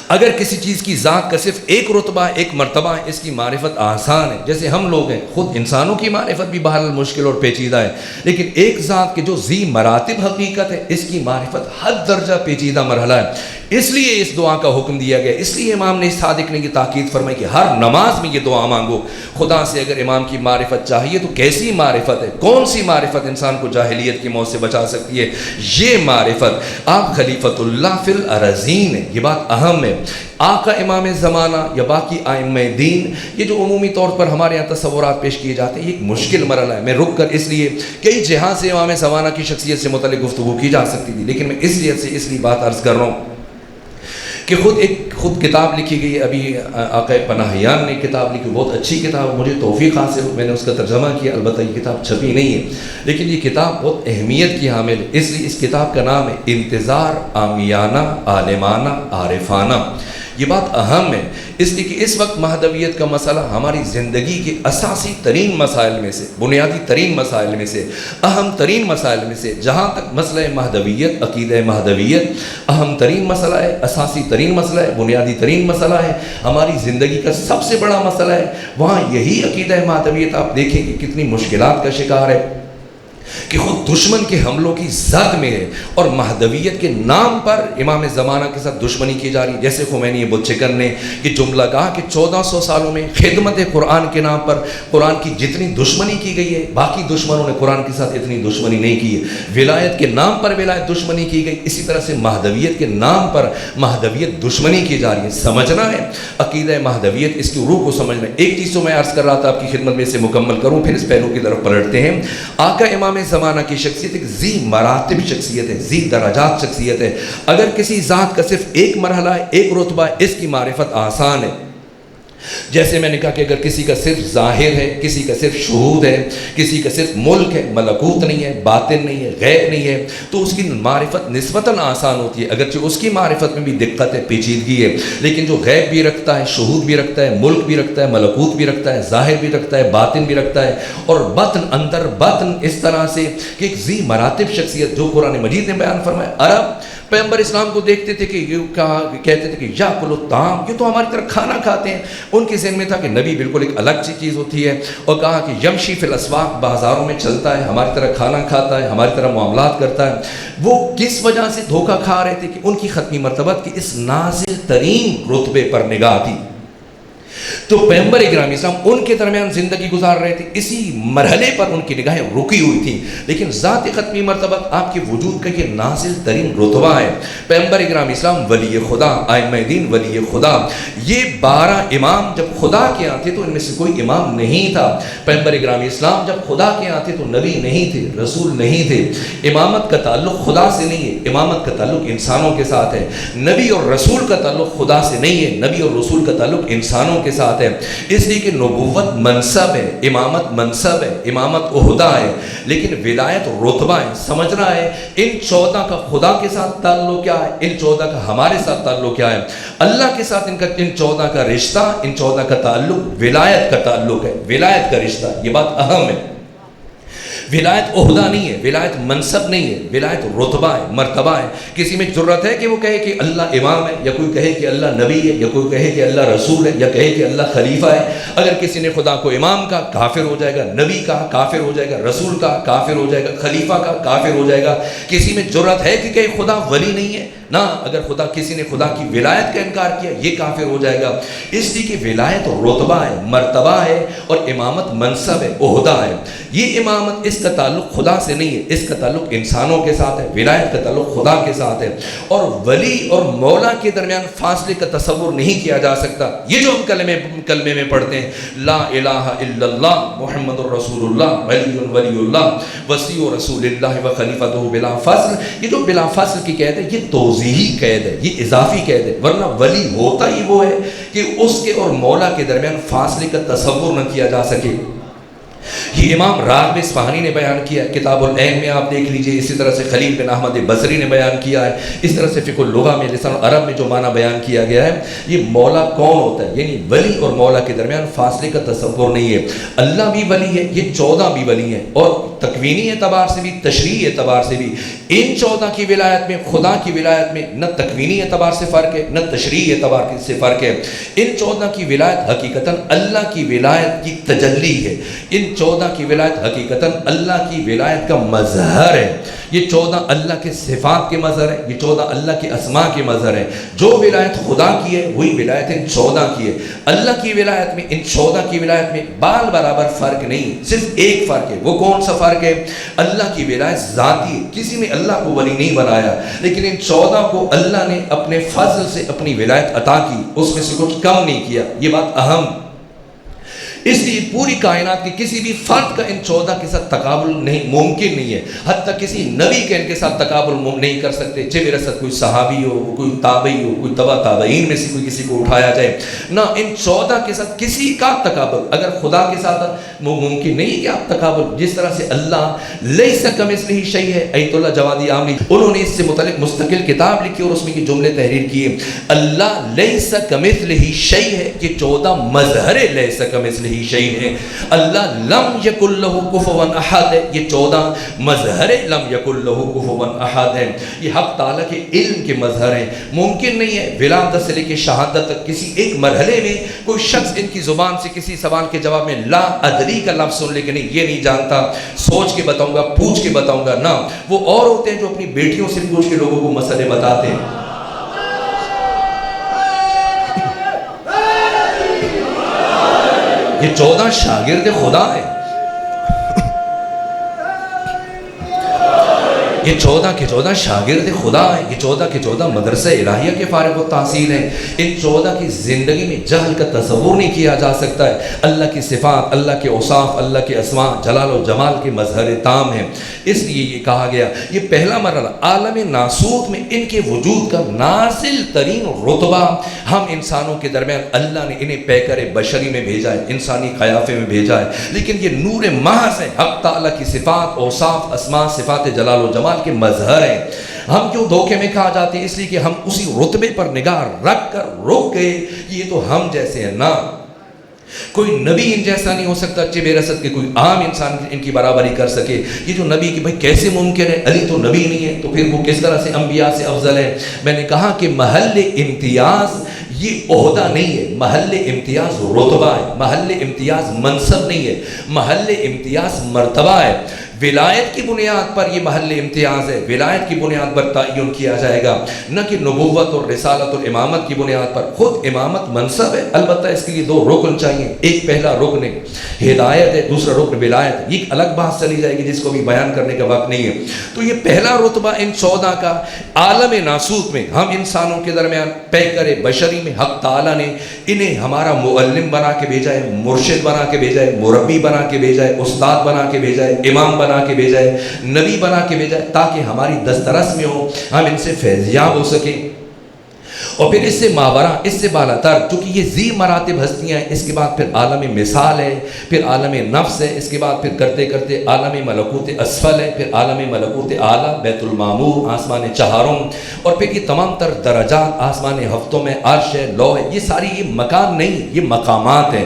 اگر کسی چیز کی ذات کا صرف ایک رتبہ ایک مرتبہ ہے، اس کی معرفت آسان ہے. جیسے ہم لوگ ہیں، خود انسانوں کی معرفت بھی بہرحال مشکل اور پیچیدہ ہے، لیکن ایک ذات کے جو ذی مراتب حقیقت ہے، اس کی معرفت حد درجہ پیچیدہ مرحلہ ہے. اس لیے اس دعا کا حکم دیا گیا. اس لیے امام نے صادق نے یہ تاکید فرمائی کہ ہر نماز میں یہ دعا مانگو. خدا سے اگر امام کی معرفت چاہیے تو کیسی معرفت ہے، کون سی معرفت انسان کو جاہلیت کی موت سے بچا سکتی ہے؟ یہ معرفت. آپ خلیفۃ اللہ فی الارضین ہیں، یہ بات اہم ہے. آقا امام زمانہ یا باقی ائمہ دین، یہ جو عمومی طور پر ہمارے یہاں تصورات پیش کیے جاتے ہیں، یہ ایک مشکل مرحلہ ہے. میں رک کر اس لیے کئی جہاں سے امام زمانہ کی شخصیت سے متعلق گفتگو کی جا سکتی تھی، لیکن میں اس لیے بات عرض کر رہا ہوں کہ خود کتاب لکھی گئی ہے. ابھی آقا پناہیان نے کتاب لکھی، بہت اچھی کتاب، مجھے توفیق حاصل، میں نے اس کا ترجمہ کیا. البتہ یہ کتاب چھپی نہیں ہے، لیکن یہ کتاب بہت اہمیت کی حامل ہے. اس لیے اس کتاب کا نام ہے انتظار عامیانہ عالمانہ عارفانہ. یہ بات اہم ہے اس لیے کہ اس وقت مہدویت کا مسئلہ ہماری زندگی کے اساسی ترین مسائل میں سے، بنیادی ترین مسائل میں سے، اہم ترین مسائل میں سے. جہاں تک مسئلہ مہدویت، عقیدہ مہدویت اہم ترین مسئلہ ہے، اساسی ترین مسئلہ ہے، بنیادی ترین مسئلہ ہے، ہماری زندگی کا سب سے بڑا مسئلہ ہے، وہاں یہی عقیدہ مہدویت آپ دیکھیں کہ کتنی مشکلات کا شکار ہے، کہ خود دشمن کے حملوں کی زد میں ہے. اور مہدویت کے نام پر امام زمانہ کے ساتھ دشمنی کی جا رہی ہے. جیسے خمینی بتچکن نے یہ جملہ کہا کہ 1400 سالوں میں خدمت قرآن کے نام پر قرآن کی جتنی دشمنی کی گئی ہے، باقی دشمنوں نے قرآن کے ساتھ اتنی دشمنی نہیں کی ہے. ولایت کے نام پر ولایت دشمنی کی گئی، اسی طرح سے مہدویت کے نام پر مہدویت دشمنی کی جا رہی ہے. سمجھنا ہے عقیدہ مہدویت، اس کی روح کو سمجھنا ہے. ایک چیز تو میں عرض کر رہا تھا آپ کی خدمت میں، سے مکمل کروں پھر اس پہلو کی طرف پلٹتے ہیں. آقا امام زمانہ کی شخصیت ایک ذی مراتب شخصیت ہے، ذی درجات شخصیت ہے. اگر کسی ذات کا صرف ایک مرحلہ ہے، ایک رتبہ ہے، اس کی معرفت آسان ہے. جیسے میں نے کہا کہ اگر کسی کا صرف ظاہر ہے، کسی کا صرف شہود ہے، کسی کا صرف ملک ہے، ملکوت نہیں ہے، باطن نہیں ہے، غیب نہیں ہے، تو اس کی معرفت نسبتاً آسان ہوتی ہے. اگرچہ اس کی معرفت میں بھی دقت ہے، پیچیدگی ہے، لیکن جو غیب بھی رکھتا ہے، شہود بھی رکھتا ہے، ملک بھی رکھتا ہے، ملکوت بھی رکھتا ہے، ظاہر بھی رکھتا ہے، باطن بھی رکھتا ہے، اور باطن اندر باطن اس طرح سے کہ ایک ذی مراتب شخصیت جو قرآن مجید نے بیان فرمایا. عرب پیغمبر اسلام کو دیکھتے تھے کہ یہ کہتے تھے کہ یاکل الطعام، یہ تو ہماری طرح کھانا کھاتے ہیں. ان کے ذہن میں تھا کہ نبی بالکل ایک الگ سی چیز ہوتی ہے، اور کہا کہ یمشی فی الاسواق، بازاروں میں چلتا ہے، ہماری طرح کھانا کھاتا ہے، ہماری طرح معاملات کرتا ہے. وہ کس وجہ سے دھوکہ کھا رہے تھے کہ ان کی ختمی مرتبت کی اس نازل ترین رتبے پر نگاہ تھی. تو پیغمبر اکرام اسلام ان کے درمیان زندگی گزار رہے تھے، اسی مرحلے پر ان کی نگاہیں رکی ہوئی تھیں. لیکن ذات ختمی مرتبت آپ کے وجود کا یہ نازل ترین رتبہ ہے. پیغمبر اکرام اسلام ولی خدا، ائمہ دین ولی خدا، یہ 12 امام جب خدا کے آتے تو ان میں سے کوئی امام نہیں تھا. پیغمبر اکرام اسلام جب خدا کے آتے تو نبی نہیں تھے، رسول نہیں تھے. امامت کا تعلق خدا سے نہیں ہے، امامت کا تعلق انسانوں کے ساتھ ہے. نبی اور رسول کا تعلق خدا سے نہیں ہے، نبی اور رسول کا تعلق انسانوں کے ساتھ ہے. اس لیے کہ نبوت منصب ہے، امامت منصب ہے، امامت عہدہ ہے، لیکن ولایت رتبہ ہے. سمجھنا ہے ان 14 کا خدا کے ساتھ تعلق کیا ہے، ان 14 کا ہمارے ساتھ تعلق کیا ہے. اللہ کے ساتھ ان 14 کا رشتہ، ان 14 کا تعلق ولایت کا تعلق ہے، ولایت کا رشتہ. یہ بات اہم ہے. ولایت عہدہ نہیں ہے، ولایت منصب نہیں ہے، ولایت رتبہ ہے، مرتبہ ہے. کسی میں جرت ہے کہ وہ کہے کہ اللہ امام ہے، یا کوئی کہے کہ اللہ نبی ہے، یا کوئی کہے کہ اللہ رسول ہے، یا کہے کہ اللہ خلیفہ ہے. اگر کسی نے خدا کو امام کا کافر ہو جائے گا، نبی کا کافر ہو جائے گا، رسول کا کافر ہو جائے گا، خلیفہ کا کافر ہو جائے گا. کسی میں جرت ہے کہ خدا ولی نہیں ہے نہ، اگر کسی نے خدا کی ولایت کا انکار کیا یہ کافر ہو جائے گا. اس لیے کہ ولایت رتبہ ہے، مرتبہ ہے، اور امامت منصب ہے، عہدہ ہے. یہ امامت اس کا تعلق خدا سے نہیں ہے، اس کا تعلق انسانوں کے ساتھ ہے. ولایت کا تعلق خدا کے ساتھ ہے. اور ولی اور مولا کے درمیان فاصلے کا تصور نہیں کیا جا سکتا. یہ جو ہم کلمے میں پڑھتے ہیں، لا الہ الا اللہ محمد الرسول اللہ ولی اللہ وصی رسول اللہ و خلیفۃہ بلا فاصل، یہ جو بلا فاصل کی قید ہے یہ توضیحی قید ہے، یہ اضافی قید ہے. ورنہ ولی ہوتا ہی وہ ہے کہ اس کے اور مولا کے درمیان فاصلے کا تصور نہ کیا جا سکے. یہ امام راغب اصفہانی نے بیان کیا ہے، کتاب العین میں آپ دیکھ لیجئے، اسی طرح سے خلیل بن احمد بصری نے بیان کیا ہے، اس طرح سے فقہ اللغہ میں لسان العرب میں جو معنی بیان کیا گیا ہے، یہ مولا کون ہوتا ہے، یعنی ولی اور مولا کے درمیان فاصلے کا تصور نہیں ہے۔ اللہ بھی ولی ہے، یہ 14 بھی ولی ہیں، اور تکوینی اعتبار سے بھی تشریعی اعتبار سے بھی ان 14 کی ولایت میں، خدا کی ولایت میں نہ تکوینی اعتبار سے فرق ہے نہ تشریعی اعتبار سے فرق ہے۔ ان 14 کی ولایت حقیقتاً اللہ کی ولایت کی تجلی ہے، ان 14 کی ولایت حقیقتاً اللہ کی ولایت کا مظہر ہے۔ یہ 14 اللہ کے صفات کے مظہر ہے، یہ 14 اللہ کے اسماء کے مظہر ہیں۔ جو ولایت خدا کی ہے وہی ولایت ان 14 کی ہے۔ اللہ کی ولایت میں، ان 14 کی ولایت میں بال برابر فرق نہیں، صرف ایک فرق ہے۔ وہ کون سا فرق ہے؟ اللہ کی ولایت ذاتی ہے، کسی نے اللہ کو ولی نہیں بنایا، لیکن ان 14 کو اللہ نے اپنے فضل سے اپنی ولایت عطا کی، اس میں سے کچھ کم نہیں کیا۔ یہ بات اہم، اس لیے پوری کائنات کے کسی بھی فرد کا ان 14 کے ساتھ تقابل نہیں، ممکن نہیں ہے۔ حتیٰ کسی نبی کے ان کے ساتھ تقابل نہیں کر سکتے، چہ برسد کوئی صحابی ہو، کوئی تابعی ہو، کوئی تبع تابعین میں سے کوئی کسی کو اٹھایا جائے، نہ ان 14 کے ساتھ کسی کا تقابل اگر خدا کے ساتھ ممکن نہیں کہ آپ تقابل، جس طرح سے اللہ لیس کمثلہ شیء ہے۔ ایت اللہ جوادی عامری انہوں نے اس سے متعلق مستقل کتاب لکھی اور اس میں یہ جملے تحریر کیے، اللہ لیس کمثلہ شیء ہے، یہ 14 مظہر لیس کمثلہ شیء ہے۔ اللہ لم یکن لہ کفوا احد ہے، یہ 14 مظہر لم یکن لہ کفوا احد ہے۔ یہ حق تعالیٰ کے علم کے مظہر ہیں۔ ممکن نہیں ہے ولادت سے لے کے شہادت تک کسی ایک مرحلے میں کوئی شخص ان کی زبان سے کسی سوال کے جواب میں لا ادری کا لفظ سن لے کہ نہیں یہ نہیں جانتا، سوچ کے بتاؤں گا، پوچھ کے بتاؤں گا، نہ۔ وہ اور ہوتے ہیں جو اپنی بیٹیوں سے پوچھ کے لوگوں کو مسئلے بتاتے ہیں۔ یہ 14 شاگرد خدا ہیں، یہ 14 کے 14 شاگرد خدا ہیں، یہ 14 کے 14 مدرسہ الہیہ کے فارغ التحصیل ہیں۔ ان 14 کی زندگی میں جہل کا تصور نہیں کیا جا سکتا ہے۔ اللہ کی صفات، اللہ کے اوصاف، اللہ کے اسماء جلال و جمال کے مظہر تام ہیں۔ اس لیے یہ کہا گیا، یہ پہلا مرحلہ عالم ناسوت میں ان کے وجود کا نازل ترین رتبہ ہم انسانوں کے درمیان اللہ نے انہیں پیکر بشری میں بھیجا ہے، انسانی قیافے میں بھیجا ہے، لیکن یہ نور محض ہے، حق تعالیٰ کی صفات، اوصاف، اسماء، صفات جلال و جمال کے مظہر ہیں۔ ہم کیوں دھوکے میں کھا جاتے ہیں؟ اس لیے کہ ہم اسی رتبے پر نگاہ رکھ کر رک گئے، یہ تو ہم جیسے ہیں، نہ کوئی نبی ان جیسا نہیں ہو سکتا، چہ برسد کے کوئی عام انسان ان کی برابری کر سکے۔ یہ جو نبی کہ بھائی کیسے ممکن ہے، علی تو نبی نہیں ہے تو پھر وہ کس طرح سے انبیاء سے افضل ہے؟ میں نے کہا کہ محل امتیاز یہ عہدہ نہیں ہے، محل امتیاز رتبہ ہے، محل امتیاز منصب نہیں ہے، محل امتیاز مرتبہ ہے۔ ولایت کی بنیاد پر یہ محل امتیاز ہے، ولایت کی بنیاد پر تعین کیا جائے گا، نہ کہ نبوت اور رسالت اور امامت کی بنیاد پر۔ خود امامت منصب ہے، البتہ اس کے لیے 2 رکن چاہیے، ایک پہلا رکن ہدایت ہے، دوسرا رکن ولایت ہے۔ یہ الگ بات چلی جائے گی جس کو بھی بیان کرنے کا وقت نہیں ہے۔ تو یہ پہلا رتبہ ان 14 کا عالم ناسوت میں ہم انسانوں کے درمیان پیکر بشری میں حق تعالیٰ نے انہیں ہمارا معلم بنا کے بھیجا ہے، مرشد بنا کے بھیجا ہے، مربی بنا کے بھیجا ہے، استاد بنا کے بھیجا ہے، امام بنا کے بھیجا ہے، نبی بنا کے بھیجا ہے، تاکہ ہماری دسترس میں ہو، ہم ان سے فیضیاب ہو سکیں۔ اور پھر اس سے ماورا، اس سے بالاتر، چونکہ یہ ذی مراتب ہستیاں ہیں، اس کے بعد پھر عالم مثال ہے، پھر عالم نفس ہے، اس کے بعد پھر کرتے کرتے عالم ملکوت اسفل ہے، پھر عالم ملکوت اعلیٰ بیت المعمور، آسمان چہارم، اور پھر یہ تمام تر درجات آسمان ہفتوں میں، عرش ہے، لوح ہے، یہ ساری یہ مکان نہیں، یہ مقامات ہیں۔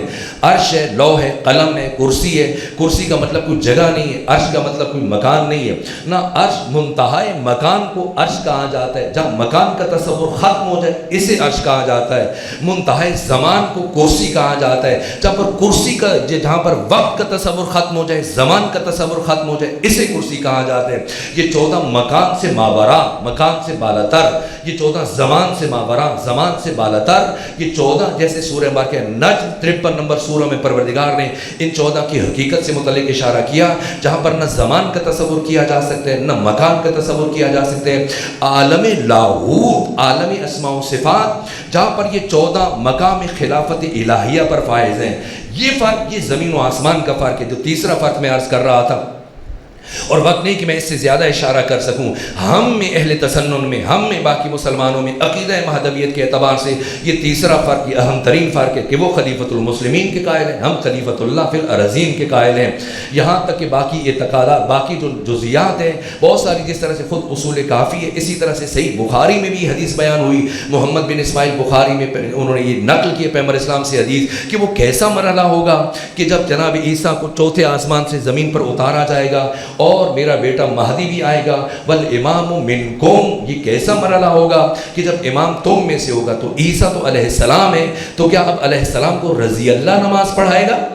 عرش ہے، لوح ہے، قلم ہے، کرسی ہے۔ کرسی کا مطلب کوئی جگہ نہیں ہے، عرش کا مطلب کوئی مکان نہیں ہے، نہ عرش منتہائے مکان کو عرش کہا جاتا ہے، جہاں مکان کا تصور ختم ہو جائے اسے عرش کہا جاتا ہے۔ منتہائے زمان کو کرسی کہا جاتا ہے، جہاں پر کرسی کا جہاں پر وقت کا تصور ختم ہو جائے، زمان کا تصور ختم ہو جائے، اسے کرسی کہا جاتا ہے۔ یہ 14 مکان سے ماورا، مکان سے بالاتر، یہ 14 زمان سے ماورا، زمان سے بالاتر، یہ 14 جیسے سورہ بارکہ نجم 53 نمبر سورہ میں پروردگار نے ان 14 کی حقیقت سے متعلق اشارہ کیا، جہاں پر نہ زمان کا تصور کیا جا سکتا ہے، نہ مکان کا تصور کیا جا سکتا ہے۔ عالم لاہوت، عالم اسماء و صفات، جہاں پر یہ 14 مقام خلافت الہیہ پر فائز ہیں۔ یہ فرق، یہ زمین و آسمان کا فرق ہے۔ جو تیسرا فرق میں عرض کر رہا تھا، اور وقت نہیں کہ میں اس سے زیادہ اشارہ کر سکوں. ہم میں اہل تسنن میں، ہم میں باقی مسلمانوں میں عقیدہ مہدویت کے اعتبار سے یہ تیسرا فرق، یہ اہم ترین فرق ہے کہ وہ خلیفۃ المسلمین کے قائل ہیں، ہم خلیفۃ اللہ فی الارضین کے قائل ہیں. یہاں تک کہ باقی اعتقادات، باقی جو جزیات ہیں بہت ساری، جس طرح سے خود اصول کافی ہے، اسی طرح سے صحیح بخاری میں بھی حدیث بیان ہوئی. محمد بن اسماعیل بخاری میں انہوں نے یہ نقل کیا پیغمبر اسلام سے حدیث کہ وہ کیسا مرحلہ ہوگا کہ جب جناب عیسیٰ کو چوتھے آسمان سے زمین پر اتارا جائے گا اور میرا بیٹا مہدی بھی آئے گا. والامام منکم، یہ کیسا مرحلہ ہوگا کہ جب امام تم میں سے ہوگا. تو عیسیٰ تو علیہ السلام ہے، تو کیا اب علیہ السلام کو رضی اللہ نماز پڑھائے گا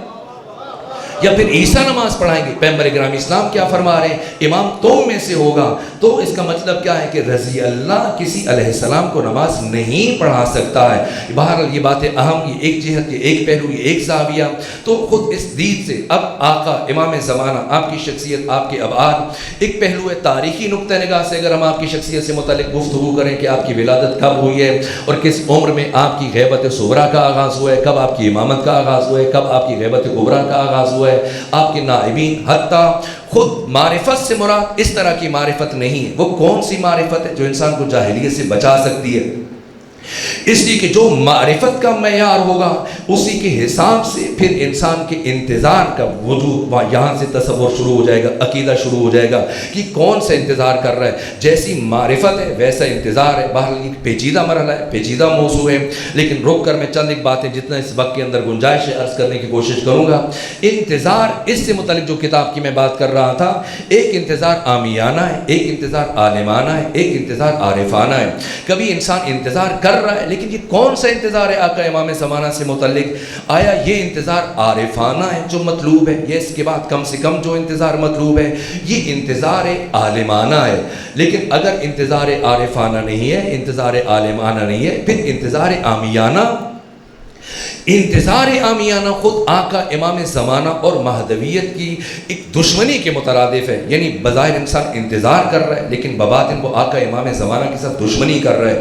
یا پھر عیسیٰ نماز پڑھائیں گے؟ پیغمبر گرامی اسلام کیا فرما رہے ہیں؟ امام تم میں سے ہوگا. تو اس کا مطلب کیا ہے کہ رضی اللہ کسی علیہ السلام کو نماز نہیں پڑھا سکتا ہے. بہرحال یہ باتیں اہم، یہ ایک جہت، یہ ایک پہلو، یہ ایک زاویہ. تو خود اس دید سے اب آقا امام زمانہ، آپ کی شخصیت، آپ کے ابعاد، ایک پہلو ہے تاریخی نقطہ نگاہ سے. اگر ہم آپ کی شخصیت سے متعلق گفتگو کریں کہ آپ کی ولادت کب ہوئی ہے اور کس عمر میں آپ کی غیبت صغریٰ کا آغاز ہوا ہے، کب آپ کی امامت کا آغاز ہوا ہے، کب آپ کی غیبت کبریٰ کا آغاز ہوا ہے، آپ کے نائبین، حتیٰ خود معرفت سے مراد اس طرح کی معرفت نہیں ہے. وہ کون سی معرفت ہے جو انسان کو جاہلیت سے بچا سکتی ہے؟ اس لیے کہ جو معرفت کا معیار ہوگا اسی کے حساب سے پھر انسان کے انتظار کا وجود، یہاں سے تصور شروع ہو جائے گا، عقیدہ شروع ہو جائے گا کہ کون سا انتظار کر رہا ہے. جیسی معرفت ہے ویسا انتظار ہے. بہرحال ایک پیچیدہ مرحلہ ہے، پیچیدہ موضوع ہے، لیکن رک کر میں چند ایک باتیں جتنا اس وقت کے اندر گنجائش ہے عرض کرنے کی کوشش کروں گا. انتظار، اس سے متعلق جو کتاب کی میں بات کر رہا تھا، ایک انتظار عامیانہ ہے، ایک انتظار عالمانہ ہے، ایک انتظار عارفانہ ہے. کبھی انسان انتظار کر رہا ہے، لیکن یہ کون سا انتظار ہے آقا امام زمانہ سے متعلق؟ آیا یہ انتظار عارفانہ ہے جو مطلوب ہے، یا اس کے بعد کم سے کم جو انتظار مطلوب ہے یہ انتظار عالمانہ ہے؟ لیکن اگر انتظار عارفانہ نہیں ہے، انتظار عالمانہ نہیں ہے، پھر انتظار عامیانہ. انتظار عامیانہ خود آقا امام زمانہ اور مہدویت کی ایک دشمنی کے مترادف ہے. یعنی بظاہر انسان انتظار کر رہا ہے لیکن بباطن وہ آقا امام زمانہ کے ساتھ دشمنی کر رہا ہے.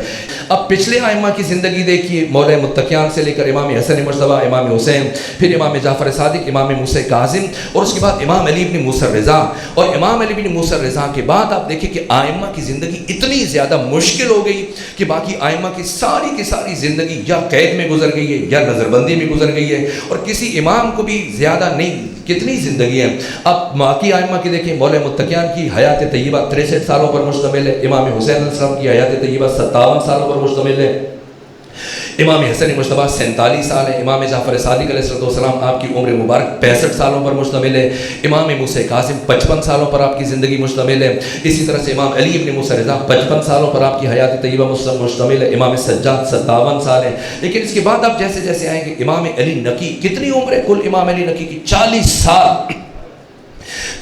اب پچھلے ائمہ کی زندگی دیکھیے، مولا متقیان سے لے کر امام حسن مجتبیٰ، امام حسین، پھر امام جعفر صادق، امام موسیٰ کاظم، اور اس کے بعد امام علی بن موسیٰ رضا. اور امام علی بن موسیٰ رضا کے بعد آپ دیکھیں کہ ائمہ کی زندگی اتنی زیادہ مشکل ہو گئی کہ باقی ائمہ کی ساری زندگی یا قید میں گزر گئی ہے یا نظر بندی میں گزر گئی ہے، اور کسی امام کو بھی زیادہ نہیں. کتنی زندگی ہیں. اب باقی ائمہ کی دیکھیں، مولا متقیان کی حیات طیبہ 63 سالوں پر مشتمل ہے، امام حسین علیہ السلام کی حیات طیبہ 57 سالوں پر مشتمل ہے، امام حسن مجتبیٰ 47 سال ہے، امام جعفر صادق علیہ السلام آپ کی عمر مبارک 65 سالوں پر مشتمل ہے، امام موسیٰ کاظم 55 سالوں پر آپ کی زندگی مشتمل ہے. اسی طرح سے امام علی بن موسیٰ رضا 55 سالوں پر آپ کی حیات طیبہ مشتمل ہے، امام سجاد 57 سال ہے. لیکن اس کے بعد آپ جیسے جیسے آئیں گے، امام علی نقی کتنی عمر ہے کل امام علی نقی کی؟ 40 سال،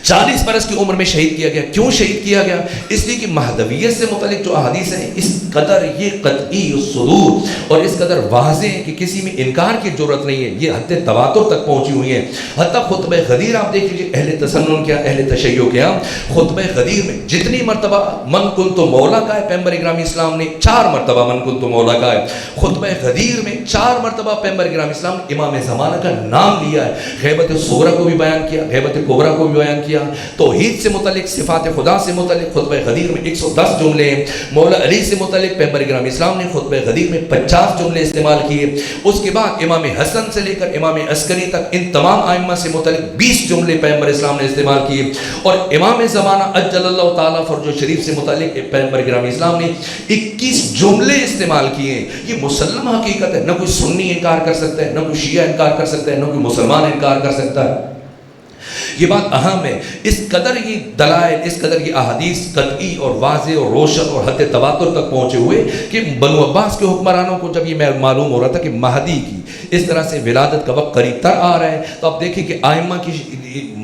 40 برس کی عمر میں شہید کیا گیا. کیوں شہید کیا گیا؟ اس لیے کہ مہدویت سے متعلق جو احادیث ہیں اس قدر یہ قطعی الصدور اور اس قدر واضح ہے کہ کسی میں انکار کی ضرورت نہیں ہے. یہ حد تواتر تک پہنچی ہوئی ہیں. حتیٰ خطبہ غدیر آپ دیکھ لیجیے، اہل تسنن کیا، اہل تشیع کیا، خطبہ غدیر میں جتنی مرتبہ من کنت مولا کا ہے پیغمبر اکرام اسلام نے 4 مرتبہ من کنت مولا کا ہے. خطبہ غدیر میں 4 مرتبہ پیغمبر اکرام اسلام نے امام زمانہ کا نام لیا ہے. غیبت صغریٰ کو بھی بیان کیا، غیبت کبریٰ کو بھی بیان کیا. توحید سے متعلق، صفات خدا سے متعلق خطبہ غدیر میں 110 جملے ہیں. مولا علی سے متعلق پیغمبر اکرام اسلام نے خطبہ غدیر میں 50 جملے استعمال کیے. اس کے بعد امام حسن سے لے کر امام عسکری تک ان تمام ائمہ سے متعلق 20 جملے پیغمبر اسلام نے استعمال کیے. اور امام زمانہ اجل اللہ تعالیٰ فرج شریف سے متعلق پیغمبر اکرام اسلام نے 21 جملے استعمال کیے. یہ مسلم حقیقت ہے، نہ کوئی سنی انکار کر سکتا ہے، نہ کوئی شیعہ انکار کر سکتا ہے، نہ کوئی مسلمان انکار کر سکتا ہے. یہ بات اہم ہے. اس قدر یہ دلائل، اس قدر یہ احادیث قطعی اور واضح اور روشن اور حد تواتر تک پہنچے ہوئے کہ بنو عباس کے حکمرانوں کو جب یہ معلوم ہو رہا تھا کہ مہدی کی اس طرح سے ولادت کا وقت قریب تر آ رہا ہے، تو اب دیکھیں کہ ائمہ کی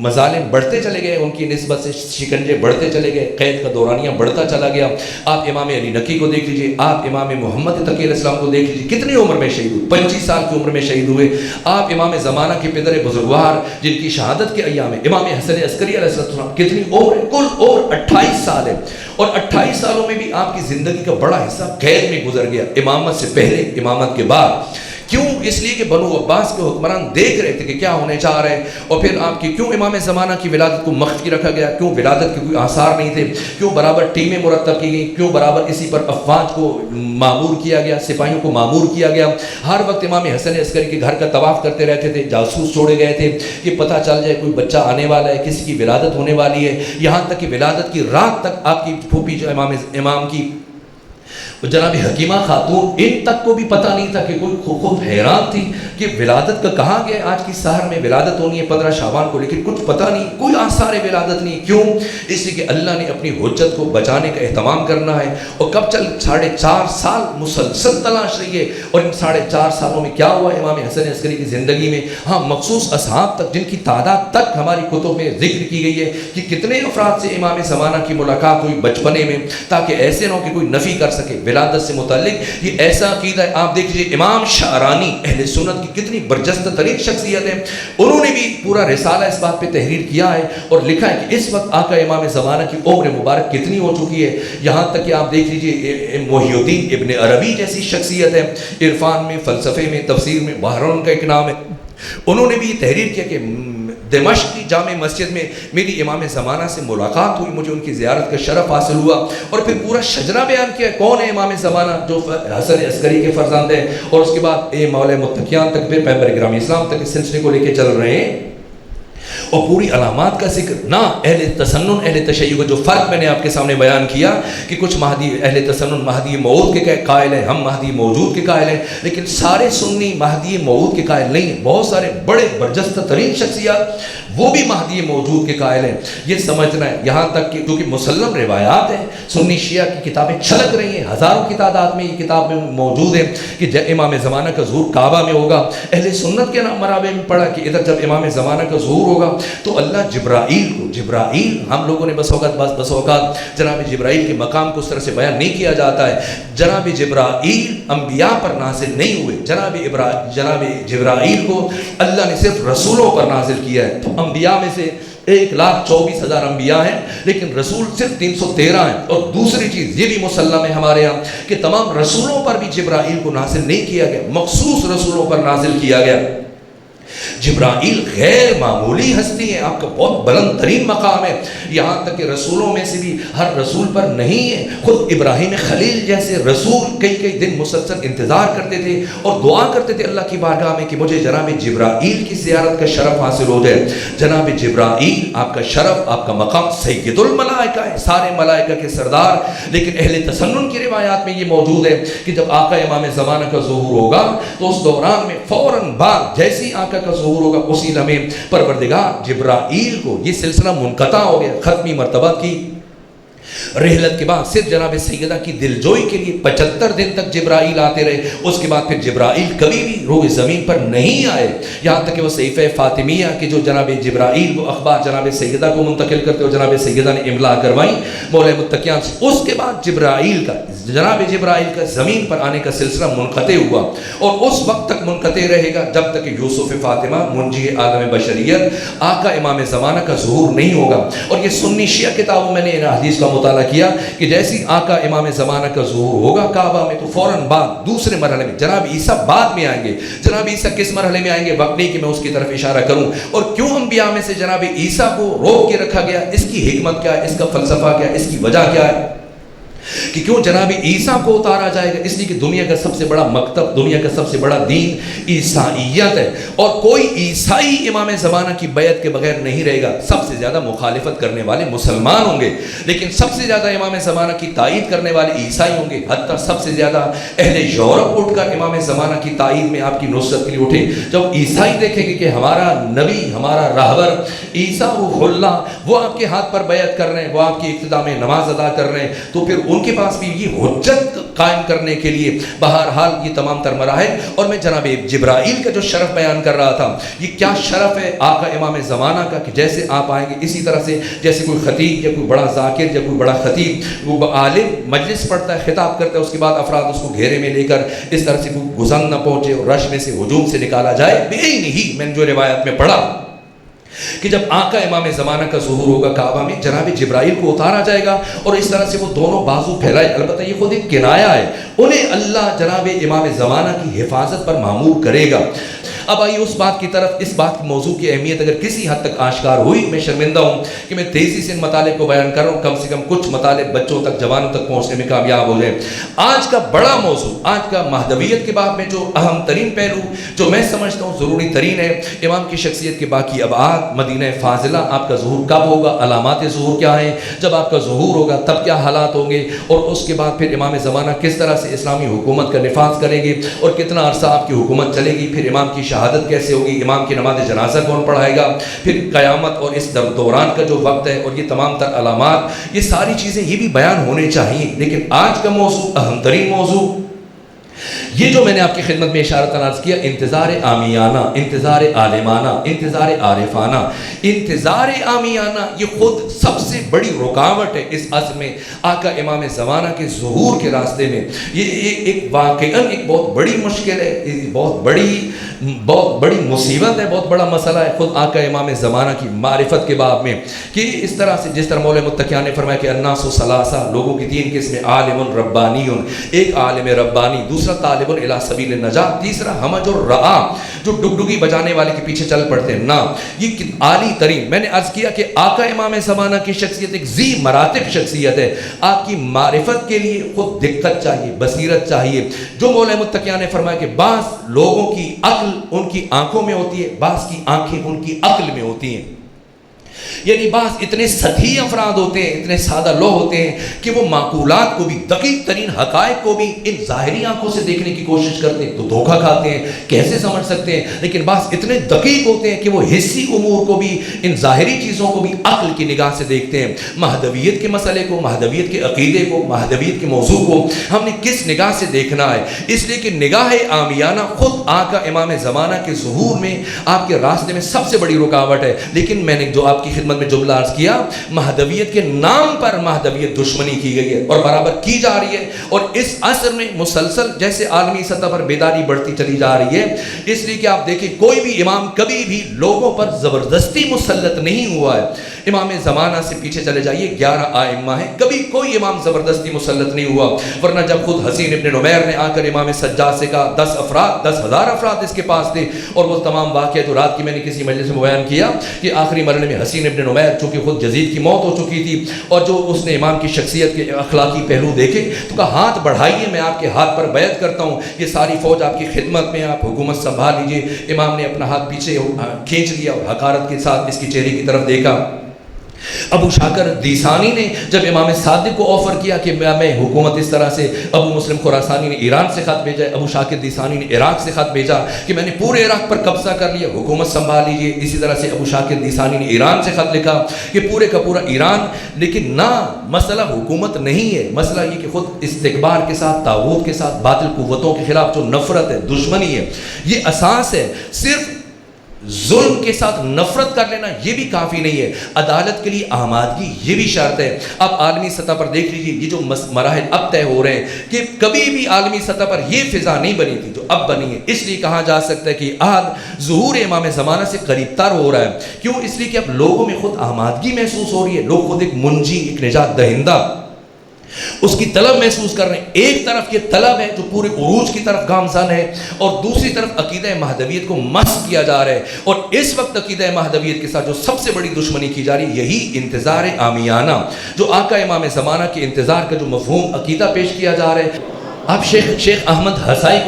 مظالم بڑھتے چلے گئے، ان کی نسبت سے شکنجے بڑھتے چلے گئے، قید کا دورانیہ بڑھتا چلا گیا. آپ امام علی نقی کو دیکھ لیجئے، آپ امام محمد تقی علیہ السلام کو دیکھ لیجئے، کتنی عمر میں شہید ہوئے؟ 25 سال کی عمر میں شہید ہوئے. آپ امام زمانہ کے پدر بزرگوار جن کی شہادت کے ایام ہے، امام حسن عسکری علیہ السلام، کتنی عمر ہے؟ کل عمر 28 سال ہے. اور 28 سالوں میں بھی آپ کی زندگی کا بڑا حصہ قید میں گزر گیا، امامت سے پہلے، امامت کے بعد. کیوں؟ اس لیے کہ بنو عباس کے حکمران دیکھ رہے تھے کہ کیا ہونے جا رہے، اور پھر آپ کی کیوں امام زمانہ کی ولادت کو مخفی رکھا گیا، کیوں ولادت کے کوئی آثار نہیں تھے، کیوں برابر ٹیمیں مرتب کی گئیں، کیوں برابر اسی پر افواج کو معمور کیا گیا، سپاہیوں کو معمور کیا گیا۔ ہر وقت امام حسن عسکری کے گھر کا طواف کرتے رہتے تھے، جاسوس چھوڑے گئے تھے کہ پتہ چل جائے کوئی بچہ آنے والا ہے، کسی کی ولادت ہونے والی ہے۔ یہاں تک کہ ولادت کی رات تک آپ کی پھوپھی جو امام کی جناب حکیمہ خاتون، ان تک کو بھی پتہ نہیں تھا کہ کوئی خود حیران تھی کہ ولادت کا کہاں گیا، آج کی سحر میں ولادت ہونی ہے 15 شعبان کو، لیکن کچھ پتہ نہیں، کوئی آثار ولادت نہیں۔ کیوں؟ اس لیے کہ اللہ نے اپنی حجت کو بچانے کا اہتمام کرنا ہے۔ اور کب چل 4.5 سال مسلسل تلاش رہی ہے، اور ان 4.5 سالوں میں کیا ہوا امام حسن عسکری کی زندگی میں؟ ہاں، مخصوص اصحاب تک، جن کی تعداد تک ہماری کتب میں ذکر کی گئی ہے کہ کتنے افراد سے امام زمانہ کی ملاقات ہوئی بچپنے میں، تاکہ ایسے نہ ہو کہ کوئی نفی کر سکے ولادت سے متعلق۔ یہ ایسا عقیدہ ہے۔ آپ دیکھ لیجیے امام شعرانی اہل سنت کی کتنی برجستہ ترین شخصیت ہے، انہوں نے بھی پورا رسالہ اس بات پہ تحریر کیا ہے اور لکھا ہے کہ اس وقت آقا امام زمانہ کی عمر مبارک کتنی ہو چکی ہے۔ یہاں تک کہ آپ دیکھ لیجیے محی الدین ابن عربی جیسی شخصیت ہے، عرفان میں، فلسفے میں، تفسیر میں، بحرون کا ایک نام ہے، انہوں نے بھی یہ تحریر کیا کہ دمشق کی جامع مسجد میں میری امام زمانہ سے ملاقات ہوئی، مجھے ان کی زیارت کا شرف حاصل ہوا، اور پھر پورا شجرہ بیان کیا کون ہے امام زمانہ، جو حسن عسکری کے فرزند ہیں، اور اس کے بعد اے مولا متقیان تک، پھر پیغمبر گرامی اسلام تک اس سلسلے کو لے کے چل رہے ہیں، اور پوری علامات کا ذکر نہ اہل تسنن اہل تشیع کا جو فرق میں نے آپ کے سامنے بیان کیا کہ کچھ مہدی اہل تسنن مہدی موعود کے قائل ہیں، ہم مہدی موجود کے قائل ہیں، لیکن سارے سنی مہدی موعود کے قائل نہیں ہیں۔ بہت سارے بڑے برجستہ ترین شخصیات وہ بھی مہدی موجود کے قائل ہیں، یہ سمجھنا ہے۔ یہاں تک کہ کیونکہ مسلم روایات ہیں، سنی شیعہ کی کتابیں چھلک رہی ہیں، ہزاروں کی تعداد میں یہ کتاب میں موجود ہے کہ جب امام زمانہ کا ظہور کعبہ میں ہوگا، اہل سنت کے مرابع میں پڑھا کہ ادھر جب امام زمانہ کا ظہور ہوگا تو اللہ جبرائیل ہم لوگوں نے بس اوقات جناب جبرائیل کے مقام کو اس طرح سے بیان نہیں کیا جاتا ہے۔ جناب جبرائیل انبیاء پر نازل نہیں ہوئے، جناب جبرائیل کو اللہ نے صرف رسولوں پر نازل کیا ہے۔ انبیاء میں سے 1,24,000 انبیاء ہیں، لیکن رسول صرف 313 ہیں۔ اور دوسری چیز یہ بھی مسلم ہے ہمارے یہاں کہ تمام رسولوں پر بھی جبرائیل کو نازل نہیں کیا گیا، مخصوص رسولوں پر نازل کیا گیا۔ جبرائیل غیر معمولی ہستی ہے، آپ کا بہت بلند ترین مقام ہے، یہاں تک کہ رسولوں میں سے بھی ہر رسول پر نہیں ہے۔ خود ابراہیم خلیل جیسے رسول کئی دن مسلسل انتظار کرتے تھے اور دعا کرتے تھے اللہ کی بارگاہ میں کہ مجھے جناب جبرائیل کی زیارت کا شرف حاصل ہو جائے۔ جناب جبرائیل آپ کا شرف، آپ کا مقام سید الملائکہ ہے، سارے ملائکہ کے سردار، لیکن اہل تسنن کی روایات میں یہ موجود ہے کہ جب آقا امام زمانہ کا ظہور ہوگا تو اس دوران میں فوراً بعد جیسی آقا کا ظہور ہوگا اسی لمحے پروردگار جبرائیل کو یہ سلسلہ منقطع ہو گیا، ختمی مرتبہ کی رحلت کے بعد صرف جناب سیدہ کی دلجوئی کے لیے 75 دن تک جبرائیل آتے رہے۔ اس کے بعد پھر جبرائیل کبھی بھی روح زمین پر نہیں آئے، یہاں تک کہ وہ صحیفہ فاطمیہ کے جو جناب جبرائیل وہ اخبار جناب سیدہ کو منتقل کرتے اور جناب سیدہ نے املا کروائی مولا متقیان سے، اس کے بعد جناب جبرائیل کا زمین پر آنے کا سلسلہ منقطع ہوا، اور اس وقت تک منقطع رہے گا جب تک کہ یوسف فاطمہ منجی عالم بشریت آقا امام زمانہ کا ظہور نہیں ہوگا۔ اور یہ سنی شیعہ کتابوں میں نے ان حدیث کا مطالعہ کیا کہ جیسی آقا امام زمانہ کا ظہور ہوگا کعبہ میں تو فوراً بعد دوسرے مرحلے میں جناب عیسیٰ بعد میں آئیں گے۔ جناب عیسیٰ کس مرحلے میں آئیں گے وقت نہیں کہ میں اس کی طرف اشارہ کروں، اور کیوں انبیاء میں سے جناب عیسیٰ کو روک کے رکھا گیا، اس کی حکمت کیا ہے، اس کا فلسفہ کیا ہے، اس کی وجہ کیا ہے کہ کیوں جناب عیسیٰ کو اتارا جائے گا؟ اس لیے کہ دنیا کا سب سے بڑا مکتب، دنیا کا سب سے بڑا دین عیسائیت ہے، اور کوئی عیسائی امام زمانہ کی بیعت کے بغیر نہیں رہے گا۔ سب سے زیادہ مخالفت کرنے والے مسلمان ہوں گے، لیکن سب سے زیادہ امام زمانہ کی تائید کرنے والے عیسائی ہوں گے، حتیٰ سب سے زیادہ اہل یورپ اٹھ کر امام زمانہ کی تائید میں آپ کی نصرت کے لیے اٹھے۔ جب عیسائی دیکھیں گے کہ ہمارا نبی، ہمارا راہبر عیسیٰ روح اللہ وہ آپ کے ہاتھ پر بیعت کر رہے ہیں، وہ آپ کی ابتدا میں نماز ادا کر رہے ہیں، تو پھر ان کے پاس بھی یہ حجت قائم کرنے کے لیے بہرحال یہ تمام تر مراحل۔ اور میں جناب جبرائیل کا جو شرف بیان کر رہا تھا، یہ کیا شرف ہے آقا امام زمانہ کا کہ جیسے آپ آئیں گے اسی طرح سے جیسے کوئی خطیب یا کوئی بڑا ذاکر یا کوئی بڑا خطیب وہ عالم مجلس پڑھتا ہے، خطاب کرتا ہے، اس کے بعد افراد اس کو گھیرے میں لے کر اس طرح سے کوئی گزن نہ پہنچے اور رش میں سے ہجوم سے نکالا جائے، بے نہیں، میں نے جو روایت میں پڑھا کہ جب آقا امام زمانہ کا ظہور ہوگا کعبہ میں، جناب جبرائیل کو اتارا جائے گا اور اس طرح سے وہ دونوں بازو پھیلائے، البتہ یہ خود ایک کنایا ہے، انہیں اللہ جناب امام زمانہ کی حفاظت پر مامور کرے گا۔ اب آئیے اس بات کی طرف، اس بات کی موضوع کی اہمیت اگر کسی حد تک آشکار ہوئی، میں شرمندہ ہوں کہ میں تیزی سے ان مطالب کو بیان کر رہا ہوں، کم سے کم کچھ مطالب بچوں تک، جوانوں تک پہنچنے میں کامیاب ہو جائیں۔ آج کا بڑا موضوع، آج کا مہدویت کے باب میں جو اہم ترین پہلو، جو میں سمجھتا ہوں ضروری ترین ہے، امام کی شخصیت کے باقی ابعاد، مدینہ فاضلہ، آپ کا ظہور کب ہوگا، علامات ظہور کیا ہیں، جب آپ کا ظہور ہوگا تب کیا حالات ہوں گے، اور اس کے بعد پھر امام زمانہ کس طرح سے اسلامی حکومت کا نفاذ کریں گے اور کتنا عرصہ آپ کی حکومت چلے گی، پھر امام کی شہادت کیسے ہوگی، امام کی نماز جنازہ کون پڑھائے گا، پھر قیامت اور اس دوران کا جو وقت ہے اور یہ تمام تر علامات، یہ ساری چیزیں یہ بھی بیان ہونے چاہیے۔ لیکن آج کا موضوع، اہم ترین موضوع، یہ جو میں نے آپ کی خدمت میں اشارتاً عرض کیا، انتظار عامیانہ، انتظار عالمانہ، انتظار عارفانہ، انتظار عامیانہ، یہ خود سب سے بڑی رکاوٹ ہے اس عصر میں آقا امام زمانہ کے ظہور کے راستے میں۔ یہ ایک واقعاً ایک بہت بڑی مشکل ہے، بہت بڑی مصیبت ہے، بہت بڑا مسئلہ ہے خود آقا امام زمانہ کی معرفت کے باب میں، کہ اس طرح سے جس طرح مولا متقیان نے فرمایا کہ الناس ثلاثہ، لوگوں کی تین قسمیں، عالم ربانی، ایک عالم ربانی، دوسرا طالب الی سبیل النجات، تیسرا ہمج الرعا، جو ڈگڈگی بجانے والے کے پیچھے چل پڑتے ہیں۔ نہ، یہ عالی ترین، میں نے عرض کیا کہ آقا امام زمانہ کی شخصیت ایک ذی مراتب شخصیت ہے۔ آپ کی معرفت کے لیے خود دقت چاہیے، بصیرت چاہیے۔ جو مولا متقیان نے فرمایا کہ بعض لوگوں کی عقل ان کی آنکھوں میں ہوتی ہے، بعض کی آنکھیں ان کی عقل میں ہوتی ہیں، یعنی بعض اتنے سطحی افراد ہوتے ہیں، اتنے سادہ لوگ ہوتے ہیں کہ وہ معقولات کو بھی، دقیق ترین حقائق کو بھی ان ظاہری آنکھوں سے دیکھنے کی کوشش کرتے ہیں تو دھوکہ کھاتے ہیں، کیسے سمجھ سکتے ہیں۔ لیکن بعض اتنے دقیق ہوتے ہیں کہ وہ حسی امور کو بھی، ان ظاہری چیزوں کو بھی عقل کی نگاہ سے دیکھتے ہیں۔ مہدویت کے مسئلے کو، مہدویت کے عقیدے کو، مہدویت کے موضوع کو ہم نے کس نگاہ سے دیکھنا ہے، اس لیے کہ نگاہ عامیانہ خود آقا امام زمانہ کے ظہور میں، آپ کے راستے میں سب سے بڑی رکاوٹ ہے۔ لیکن میں نے جو آپ کی خدمت میں جملہ عرض کیا، مہدویت کے نام پر مہدویت دشمنی کی گئی ہے اور برابر کی جا رہی ہے، اور اس عصر میں مسلسل جیسے عالمی سطح پر بیداری بڑھتی چلی جا رہی ہے، اس لیے کہ آپ دیکھیں کوئی بھی امام کبھی بھی لوگوں پر زبردستی مسلط نہیں ہوا ہے۔ امام زمانہ سے پیچھے چلے جائیے، 11 ائمہ ہیں، کبھی کوئی امام زبردستی مسلط نہیں ہوا، ورنہ جب خود حسین ابن نمیر نے آ کر امام سجاد سے کہا، 10,000 افراد اس کے پاس تھے، اور وہ تمام واقعہ جو رات کی میں نے کسی مجلس میں بیان کیا کہ آخری مرحلے میں حسین ابن نمیر چونکہ خود جزید کی موت ہو چکی تھی، اور جو اس نے امام کی شخصیت کے اخلاقی پہلو دیکھے تو کہا ہاتھ بڑھائیے، میں آپ کے ہاتھ پر بیعت کرتا ہوں، یہ ساری فوج آپ کی خدمت میں، آپ حکومت سنبھال لیجئے۔ امام نے اپنا ہاتھ پیچھے کھینچ لیا اور حقارت کے ساتھ اس کی چہرے کی طرف دیکھا۔ ابو شاکر دیسانی نے جب امام صادق کو آفر کیا کہ میں حکومت اس طرح سے، ابو مسلم خراسانی نے ایران سے خط بھیجا، ابو شاکر دیسانی نے عراق سے خط بھیجا کہ میں نے پورے عراق پر قبضہ کر لیا، حکومت سنبھال لیجئے۔ اسی طرح سے ابو شاکر دیسانی نے ایران سے خط لکھا کہ پورے کا پورا ایران، لیکن نہ، مسئلہ حکومت نہیں ہے، مسئلہ یہ کہ خود استکبار کے ساتھ، طاغوت کے ساتھ، باطل قوتوں کے خلاف جو نفرت ہے، دشمنی ہے، یہ اساس ہے۔ صرف ظلم کے ساتھ نفرت کر لینا یہ بھی کافی نہیں ہے، عدالت کے لیے آمادگی یہ بھی شرط ہے۔ اب عالمی سطح پر دیکھ لیجیے یہ جو مراحل اب طے ہو رہے ہیں کہ کبھی بھی عالمی سطح پر یہ فضا نہیں بنی تھی جو اب بنی ہے، اس لیے کہا جا سکتا ہے کہ عہد ظہور امام زمانہ سے قریب تر ہو رہا ہے۔ کیوں؟ اس لیے کہ اب لوگوں میں خود آمادگی محسوس ہو رہی ہے، لوگ خود ایک منجی، ایک نجات دہندہ، اس کی طلب محسوس کر رہے ہیں۔ ایک طرف یہ طلب ہے جو پورے عروج کی طرف گامزن ہے، اور دوسری طرف عقیدہ مہدویت کو مسخ کیا جا رہا ہے، اور اس وقت عقیدہ مہدویت کے ساتھ جو سب سے بڑی دشمنی کی جا رہی ہے یہی انتظار عامیانہ، جو آقا امام زمانہ کے انتظار کا جو مفہوم عقیدہ پیش کیا جا رہا ہے۔ آپ شیخ احمد حسائی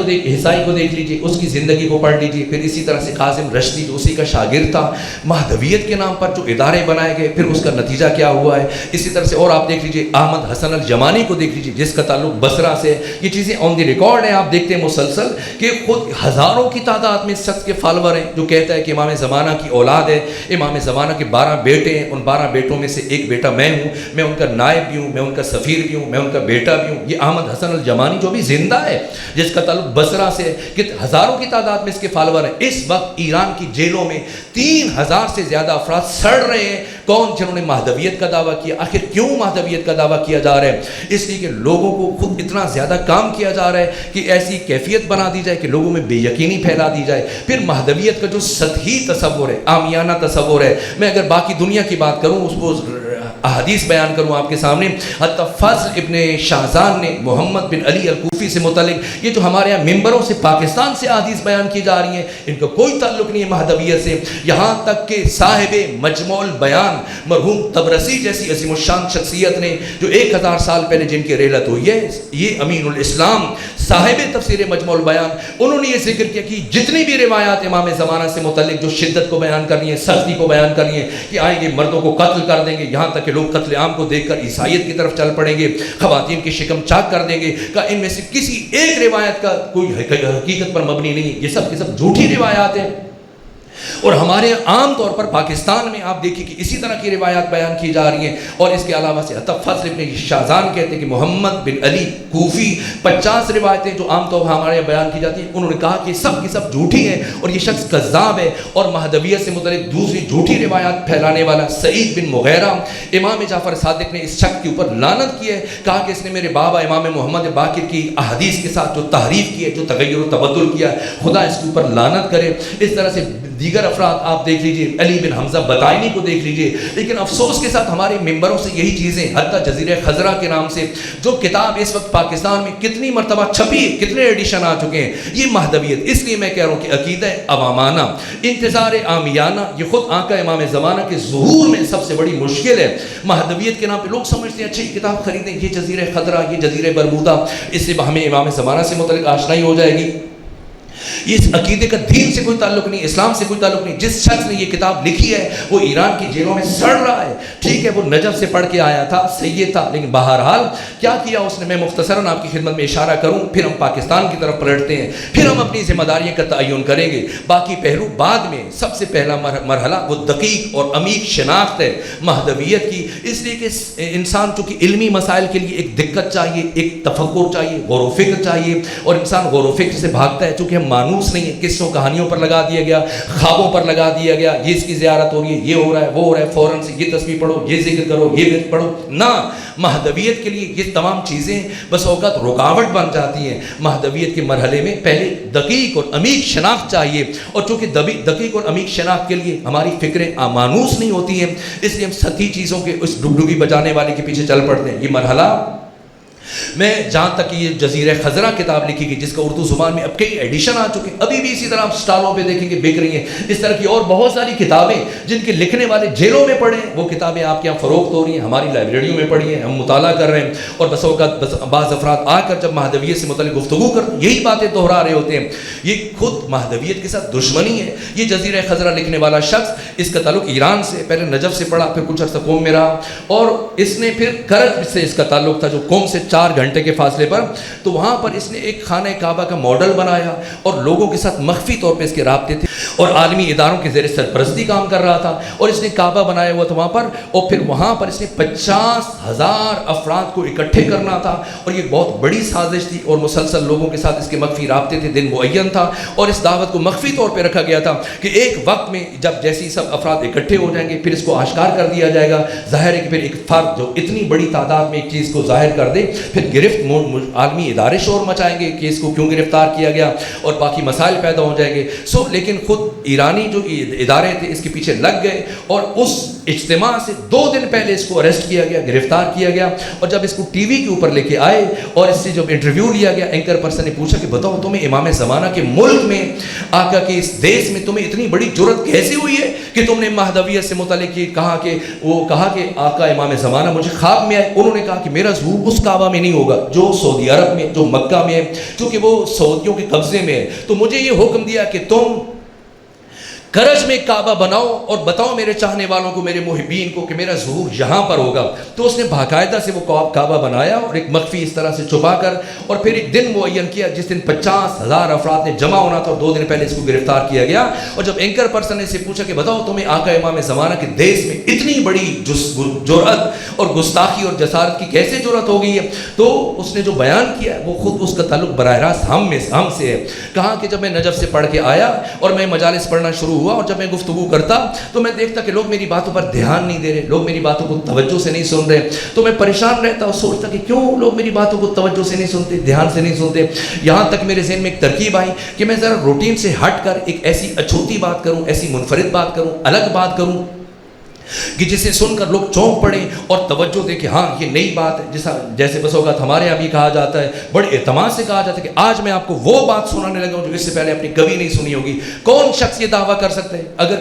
کو دیکھ لیجئے، اس کی زندگی کو پڑھ لیجئے، پھر اسی طرح سے قاسم رشدی جو اسی کا شاگرد تھا، مہدویت کے نام پر جو ادارے بنائے گئے، پھر اس کا نتیجہ کیا ہوا ہے۔ اسی طرح سے اور آپ دیکھ لیجئے احمد حسن الجمانی کو دیکھ لیجئے جس کا تعلق بصرہ سے، یہ چیزیں آن دی ریکارڈ ہیں، آپ دیکھتے ہیں مسلسل کہ خود ہزاروں کی تعداد میں شخص کے فالوور ہیں جو کہتا ہے کہ امام زمانہ کی اولاد ہے، امام زمانہ کے 12 بیٹے ہیں، ان 12 بیٹوں میں سے ایک بیٹا میں ہوں، میں ان کا نائب بھی ہوں، میں ان کا سفیر بھی ہوں، میں ان کا بیٹا بھی ہوں۔ یہ احمد حسن الجمانی جو جو بھی زندہ ہے، جس کا تعلق بصرہ سے کہ ہزاروں کی تعداد میں اس کے فالوور ہیں. اس وقت ایران کی جیلوں میں 3000 سے زیادہ افراد سڑ رہے ہیں. کون؟ جنہوں نے مہدویت کا دعویٰ کیا. آخر کیوں مہدویت کا دعویٰ کیا جا رہا ہے؟ اس لیے کہ لوگوں کو خود اتنا زیادہ کام کیا جا رہا ہے کہ ایسی کیفیت بنا دی جائے کہ لوگوں میں بے یقینی پھیلا دی جائے. پھر مہدویت کا جو سطحی تصور ہے، عامیانہ تصور ہے، میں اگر باقی دنیا کی بات کروں، اس کو احادیث بیان کروں آپ کے سامنے. حتی فضل ابن شاہزان نے محمد بن علی الکوفی سے متعلق، یہ جو ہمارے یہاں ممبروں سے پاکستان سے احادیث بیان کی جا رہی ہیں، ان کا کوئی تعلق نہیں ہے مہدویت سے. یہاں تک کہ صاحب مجموع البیان مرحوم طبرسی جیسی عظیم الشان شخصیت نے، جو 1000 سال پہلے جن کی رحلت ہوئی ہے، یہ امین الاسلام صاحب تفسیر مجموع البیان، انہوں نے یہ ذکر کیا کہ جتنی بھی روایات امام زمانہ سے متعلق جو شدت کو بیان کر رہی ہیں، سختی کو بیان کر رہی ہیں کہ آئیں گے مردوں کو قتل کر دیں گے، یہاں تک کہ لوگ قتل عام کو دیکھ کر عیسائیت کی طرف چل پڑیں گے، خواتین کی شکم چاک کر دیں گے، کہ ان میں سے کسی ایک روایت کا کوئی حقیقت پر مبنی نہیں ہے. یہ سب کے سب جھوٹی روایات ہیں. اور ہمارے عام طور پر پاکستان میں آپ دیکھیں کہ اسی طرح کی روایات بیان کی جا رہی ہیں. اور اس کے علاوہ سے حتی فضل ابن شاہزان کہتے ہیں کہ محمد بن علی کوفی 50 روایتیں جو عام طور پر ہمارے یہاں بیان کی جاتی ہیں، انہوں نے کہا کہ سب کی سب جھوٹی ہیں اور یہ شخص کذاب ہے. اور مہدویت سے متعلق دوسری جھوٹی روایات پھیلانے والا سعید بن مغیرہ، امام جعفر صادق نے اس شخص کے اوپر لعنت کی ہے، کہا کہ اس نے میرے بابا امام محمد باقر کی احادیث کے ساتھ جو تحریف کی ہے، جو تغیر و تبدل کیا، خدا اس کے اوپر لعنت کرے. اس طرح سے دیگر افراد آپ دیکھ لیجئے، علی بن حمزہ بطائنی کو دیکھ لیجئے. لیکن افسوس کے ساتھ ہمارے ممبروں سے یہی چیزیں، حتی جزیرہ خضرا کے نام سے جو کتاب اس وقت پاکستان میں کتنی مرتبہ چھپی ہے، کتنے ایڈیشن آ چکے ہیں، یہ مہدویت. اس لیے میں کہہ رہا ہوں کہ عقیدہ عوامانہ، انتظار عامیانہ، یہ خود آقا امام زمانہ کے ظہور میں سب سے بڑی مشکل ہے. مہدویت کے نام پہ لوگ سمجھتے ہیں اچھا یہ کتاب خریدیں، یہ جزیرہ خضرا، یہ جزیرہ برمودا، اس سے ہمیں امام زمانہ سے متعلق آشنائی ہو جائے گی. اس عقیدے کا دین سے کوئی تعلق نہیں، اسلام سے کوئی تعلق نہیں. جس شخص نے یہ کتاب لکھی ہے وہ ایران کی جیلوں میں سڑ رہا ہے. ٹھیک ہے وہ نجف سے پڑھ کے آیا تھا، صحیح تھا، لیکن بہرحال کیا کیا اس نے، میں مختصراً آپ کی خدمت میں اشارہ کروں، پھر ہم پاکستان کی طرف پلٹتے ہیں، پھر ہم اپنی ذمہ داریوں کا تعین کریں گے. باقی پہلو بعد میں. سب سے پہلا مرحلہ وہ دقیق اور عمیق شناخت ہے مہدویت کی. اس لیے کہ انسان چونکہ علمی مسائل کے لیے ایک دقت چاہیے، ایک تفکر چاہیے، غور و فکر چاہیے، اور انسان غور و فکر سے بھاگتا ہے. چونکہ ہم مانوس نہیں ہے، قصوں کہانیوں پر لگا دیا گیا، خوابوں پر لگا دیا گیا، یہ اس کی زیارت ہو رہی ہے، یہ ہو رہا ہے، وہ ہو رہا ہے، فوراً سے یہ تسبیح پڑھو، یہ ذکر کرو، یہ ورد پڑھو. نہ، مہدویت کے لیے یہ تمام چیزیں بس اوقات رکاوٹ بن جاتی ہیں. مہدویت کے مرحلے میں پہلے دقیق اور عمیق شناخت چاہیے، اور چونکہ دقیق اور عمیق شناخت کے لیے ہماری فکریں مانوس نہیں ہوتی ہیں، اس لیے ہم سطحی چیزوں کے اس ڈگڈگی بجانے والے کے پیچھے چل پڑتے ہیں. یہ مرحلہ میں جہاں تک یہ جزیرہ خضرا کتاب لکھی گئی، جس کا اردو زبان میں اب کئی ایڈیشن آ چکے ہیں، ابھی بھی اسی طرح آپ سٹالوں پہ دیکھیں گے بک رہی ہیں. اس طرح کی اور بہت ساری کتابیں جن کے لکھنے والے جیلوں میں پڑھے ہیں، وہ کتابیں آپ کے یہاں فروخت ہو رہی ہیں، ہماری لائبریریوں میں پڑھی ہیں، ہم مطالعہ کر رہے ہیں. اور بس اوقات بعض افراد آ کر جب مہدویت سے متعلق گفتگو کر یہی باتیں دہرا رہے ہوتے ہیں. یہ خود مہدویت کے ساتھ دشمنی ہے. یہ جزیرہ خضرا لکھنے والا شخص، اس کا تعلق ایران سے، پہلے نجف سے پڑھا، پھر کچھ عرصہ قوم میں رہا، اور اس نے پھر کرج سے اس کا تعلق تھا جو قوم سے 4 گھنٹے کے فاصلے پر. تو وہاں پر اس نے ایک خانہ کعبہ کا ماڈل بنایا اور لوگوں کے ساتھ مخفی طور پہ اس کے رابطے تھے، اور عالمی اداروں کے زیر سرپرستی کام کر رہا تھا. اور اس نے کعبہ بنایا ہوا تھا وہاں پر، اور پھر وہاں پر اس نے 50,000 افراد کو اکٹھے کرنا تھا. اور یہ بہت بڑی سازش تھی، اور مسلسل لوگوں کے ساتھ اس کے مخفی رابطے تھے، دن معین تھا، اور اس دعوت کو مخفی طور پہ رکھا گیا تھا کہ ایک وقت میں جب جیسی سب افراد اکٹھے ہو جائیں گے پھر اس کو آشکار کر دیا جائے گا. ظاہر ہے کہ پھر ایک فرد جو اتنی بڑی تعداد میں ایک چیز کو ظاہر کر دے، پھر گرفت عالمی ادارے شور مچائیں گے کہ اس کو کیوں گرفتار کیا گیا، اور باقی مسائل پیدا ہو جائیں گے. لیکن خود ایرانی جو ادارے تھے اس کے پیچھے لگ گئے، اور اس اجتماع سے 2 دن پہلے اس کو اریسٹ کیا گیا، گرفتار کیا گیا. اور جب اس کو ٹی وی کے اوپر لے کے آئے اور اس سے جب انٹرویو لیا گیا، اینکر پرسن نے پوچھا کہ بتاؤ تمہیں امام زمانہ کے ملک میں، آقا کے اس دیش میں تمہیں اتنی بڑی جرأت کیسے ہوئی ہے کہ تم نے مہدویت سے متعلق یہ کہا کہ آقا امام زمانہ مجھے خواب میں آئے. انہوں نے کہا کہ میرا ظہور اس کعبہ میں نہیں ہوگا جو سعودی عرب میں، جو مکہ میں ہے، چونکہ وہ سعودیوں کے قبضے میں ہے. تو مجھے یہ حکم دیا کہ تم کرج میں کعبہ بناؤ اور بتاؤ میرے چاہنے والوں کو، میرے محبین کو کہ میرا ظہور یہاں پر ہوگا۔ تو اس نے باقاعدہ سے وہ کعبہ بنایا اور ایک مخفی اس طرح سے چھپا کر، اور پھر ایک دن معین کیا جس دن 50,000 افراد نے جمع ہونا تھا، اور 2 دن پہلے اس کو گرفتار کیا گیا۔ اور جب اینکر پرسن نے سے پوچھا کہ بتاؤ تمہیں آقا امام زمانہ کے دیس میں اتنی بڑی جرأت اور گستاخی اور جسارت کی کیسے جرأت ہو گئی ہے، تو اس نے جو بیان کیا ہے وہ خود اس کا تعلق براہ راست ہم سے ہے۔ کہا کہ جب میں نجف سے پڑھ کے آیا اور میں مجالس پڑھنا شروع ہوا، اور جب میں گفتگو کرتا تو میں دیکھتا کہ لوگ میری باتوں پر دھیان نہیں دے رہے، لوگ میری باتوں کو توجہ سے نہیں سن رہے، تو میں پریشان رہتا اور سوچتا کہ کیوں لوگ میری باتوں کو توجہ سے نہیں سنتے، دھیان سے نہیں سنتے۔ یہاں تک میرے ذہن میں ایک ترکیب آئی کہ میں ذرا روٹین سے ہٹ کر ایک ایسی اچھوتی بات کروں، ایسی منفرد بات کروں، الگ بات کروں کہ جسے سن کر لوگ چونک پڑیں اور توجہ دیں کہ ہاں یہ نئی بات ہے۔ جیسے بس اوقات ہمارے یہاں بھی کہا جاتا ہے، بڑے اعتماد سے کہا جاتا ہے کہ آج میں آپ کو وہ بات سنانے لگا ہوں جو اس سے پہلے آپ نے کبھی نہیں سنی ہوگی۔ کون شخص یہ دعویٰ کر سکتے ہیں؟ اگر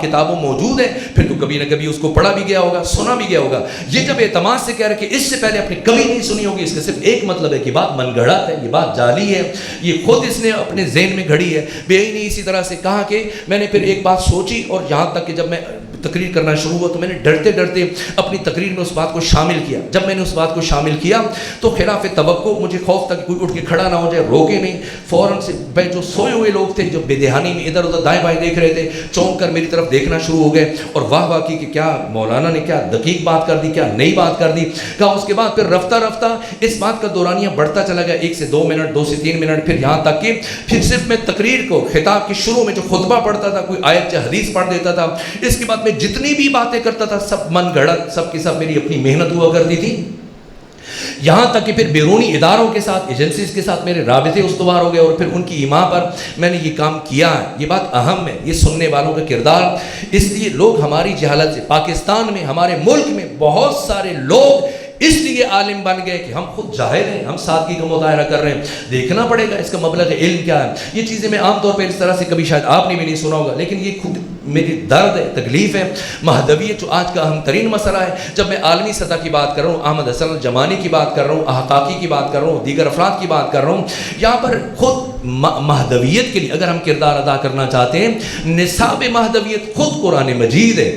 کتابوں موجود ہے پھر تو کبھی نہ کبھی اس کو پڑھا بھی گیا ہوگا، سنا بھی گیا ہوگا۔ یہ جب اعتماد سے کہہ رہے کہ اس سے پہلے آپ نے کبھی نہیں سنی ہوگی، اس کا صرف ایک مطلب ہے کہ بات من گھڑت ہے، یہ بات جعلی ہے، یہ خود اس نے اپنے ذہن میں گھڑی ہے۔ بے نہیں اسی طرح سے کہا کہ میں نے پھر ایک بات سوچی، اور یہاں تک کہ جب میں تقریر کرنا شروع ہوا تو میں نے ڈرتے ڈرتے اپنی تقریر میں اس بات کو شامل کیا۔ جب میں نے اس بات کو شامل کیا تو خلاف توقع مجھے خوف تھا کہ کوئی اٹھ کے کھڑا نہ ہو جائے، روکے نہیں، فوراً سے جو سوئے ہوئے لوگ تھے، جو بے دہانی میں ادھر ادھر دائیں بائیں دیکھ رہے تھے، چونک کر میری طرف دیکھنا شروع ہو گئے اور واہ واہ کی کہ کیا مولانا نے کیا دقیق بات کر دی، کیا نئی بات کر دی۔ کہا اس کے بعد پھر رفتہ رفتہ اس بات کا دورانیہ بڑھتا چلا گیا، 1 سے 2 منٹ، 2 سے 3 منٹ، پھر یہاں تک کہ پھر صرف میں تقریر کو خطاب کے شروع میں جو خطبہ پڑھتا تھا، کوئی آیت یا حدیث پڑھ دیتا تھا، اس کے بعد میں جتنی بھی باتیں کرتا تھا سب من گھڑت، سب کی سب میری اپنی محنت ہوا کرتی تھی۔ یہاں تک کہ پھر بیرونی اداروں کے ساتھ، ایجنسیز کے ساتھ میرے رابطے استوار ہو گئے، اور پھر ان کی ایما پر میں نے یہ کام کیا ہے۔ یہ بات اہم ہے، یہ سننے والوں کا کردار۔ اس لیے لوگ ہماری جہالت سے، پاکستان میں، ہمارے ملک میں بہت سارے لوگ اس لیے عالم بن گئے کہ ہم خود جاہل ہیں، ہم سادگی کا مظاہرہ کر رہے ہیں۔ دیکھنا پڑے گا اس کا مبلغ علم کیا ہے۔ یہ چیزیں میں عام طور پہ اس طرح سے کبھی شاید آپ نے بھی نہیں سنا ہوگا، لیکن یہ خود میری درد ہے، تکلیف ہے۔ مہدویت جو آج کا اہم ترین مسئلہ ہے، جب میں عالمی سطح کی بات کر رہا ہوں، احمد حسن الجمانی کی بات کر رہا ہوں، احقاقی کی بات کر رہا ہوں، دیگر افراد کی بات کر رہا ہوں، یہاں پر خود مہدویت کے لیے اگر ہم کردار ادا کرنا چاہتے ہیں، نصاب مہدویت خود قرآن مجید ہے۔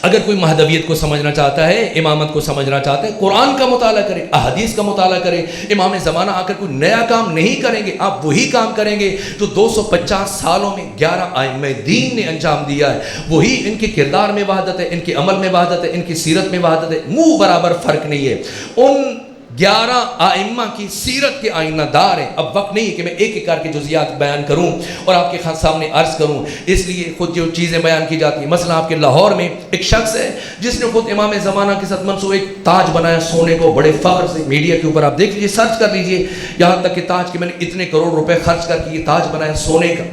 اگر کوئی مہدویت کو سمجھنا چاہتا ہے، امامت کو سمجھنا چاہتا ہے، قرآن کا مطالعہ کرے، احادیث کا مطالعہ کرے۔ امام زمانہ آ کر کوئی نیا کام نہیں کریں گے، آپ وہی کام کریں گے جو 250 سالوں میں 11 ائمہ دین نے انجام دیا ہے۔ وہی ان کے کردار میں وحدت ہے، ان کے عمل میں وحدت ہے، ان کی سیرت میں وحدت ہے، منہ برابر فرق نہیں ہے۔ ان 11 ائمہ کی سیرت کے آئینہ دار ہیں۔ اب وقت نہیں ہے کہ میں ایک ایک کر کے جزیات بیان کروں اور آپ کے سامنے عرض کروں، اس لیے خود جو چیزیں بیان کی جاتی ہیں، مثلا آپ کے لاہور میں ایک شخص ہے جس نے خود امام زمانہ کے ساتھ منسوب ایک تاج بنایا سونے کو، بڑے فخر سے، میڈیا کے اوپر آپ دیکھ لیجیے، سرچ کر لیجیے، یہاں تک کہ تاج کے میں نے اتنے کروڑ روپے خرچ کر کے یہ تاج بنایا سونے کا۔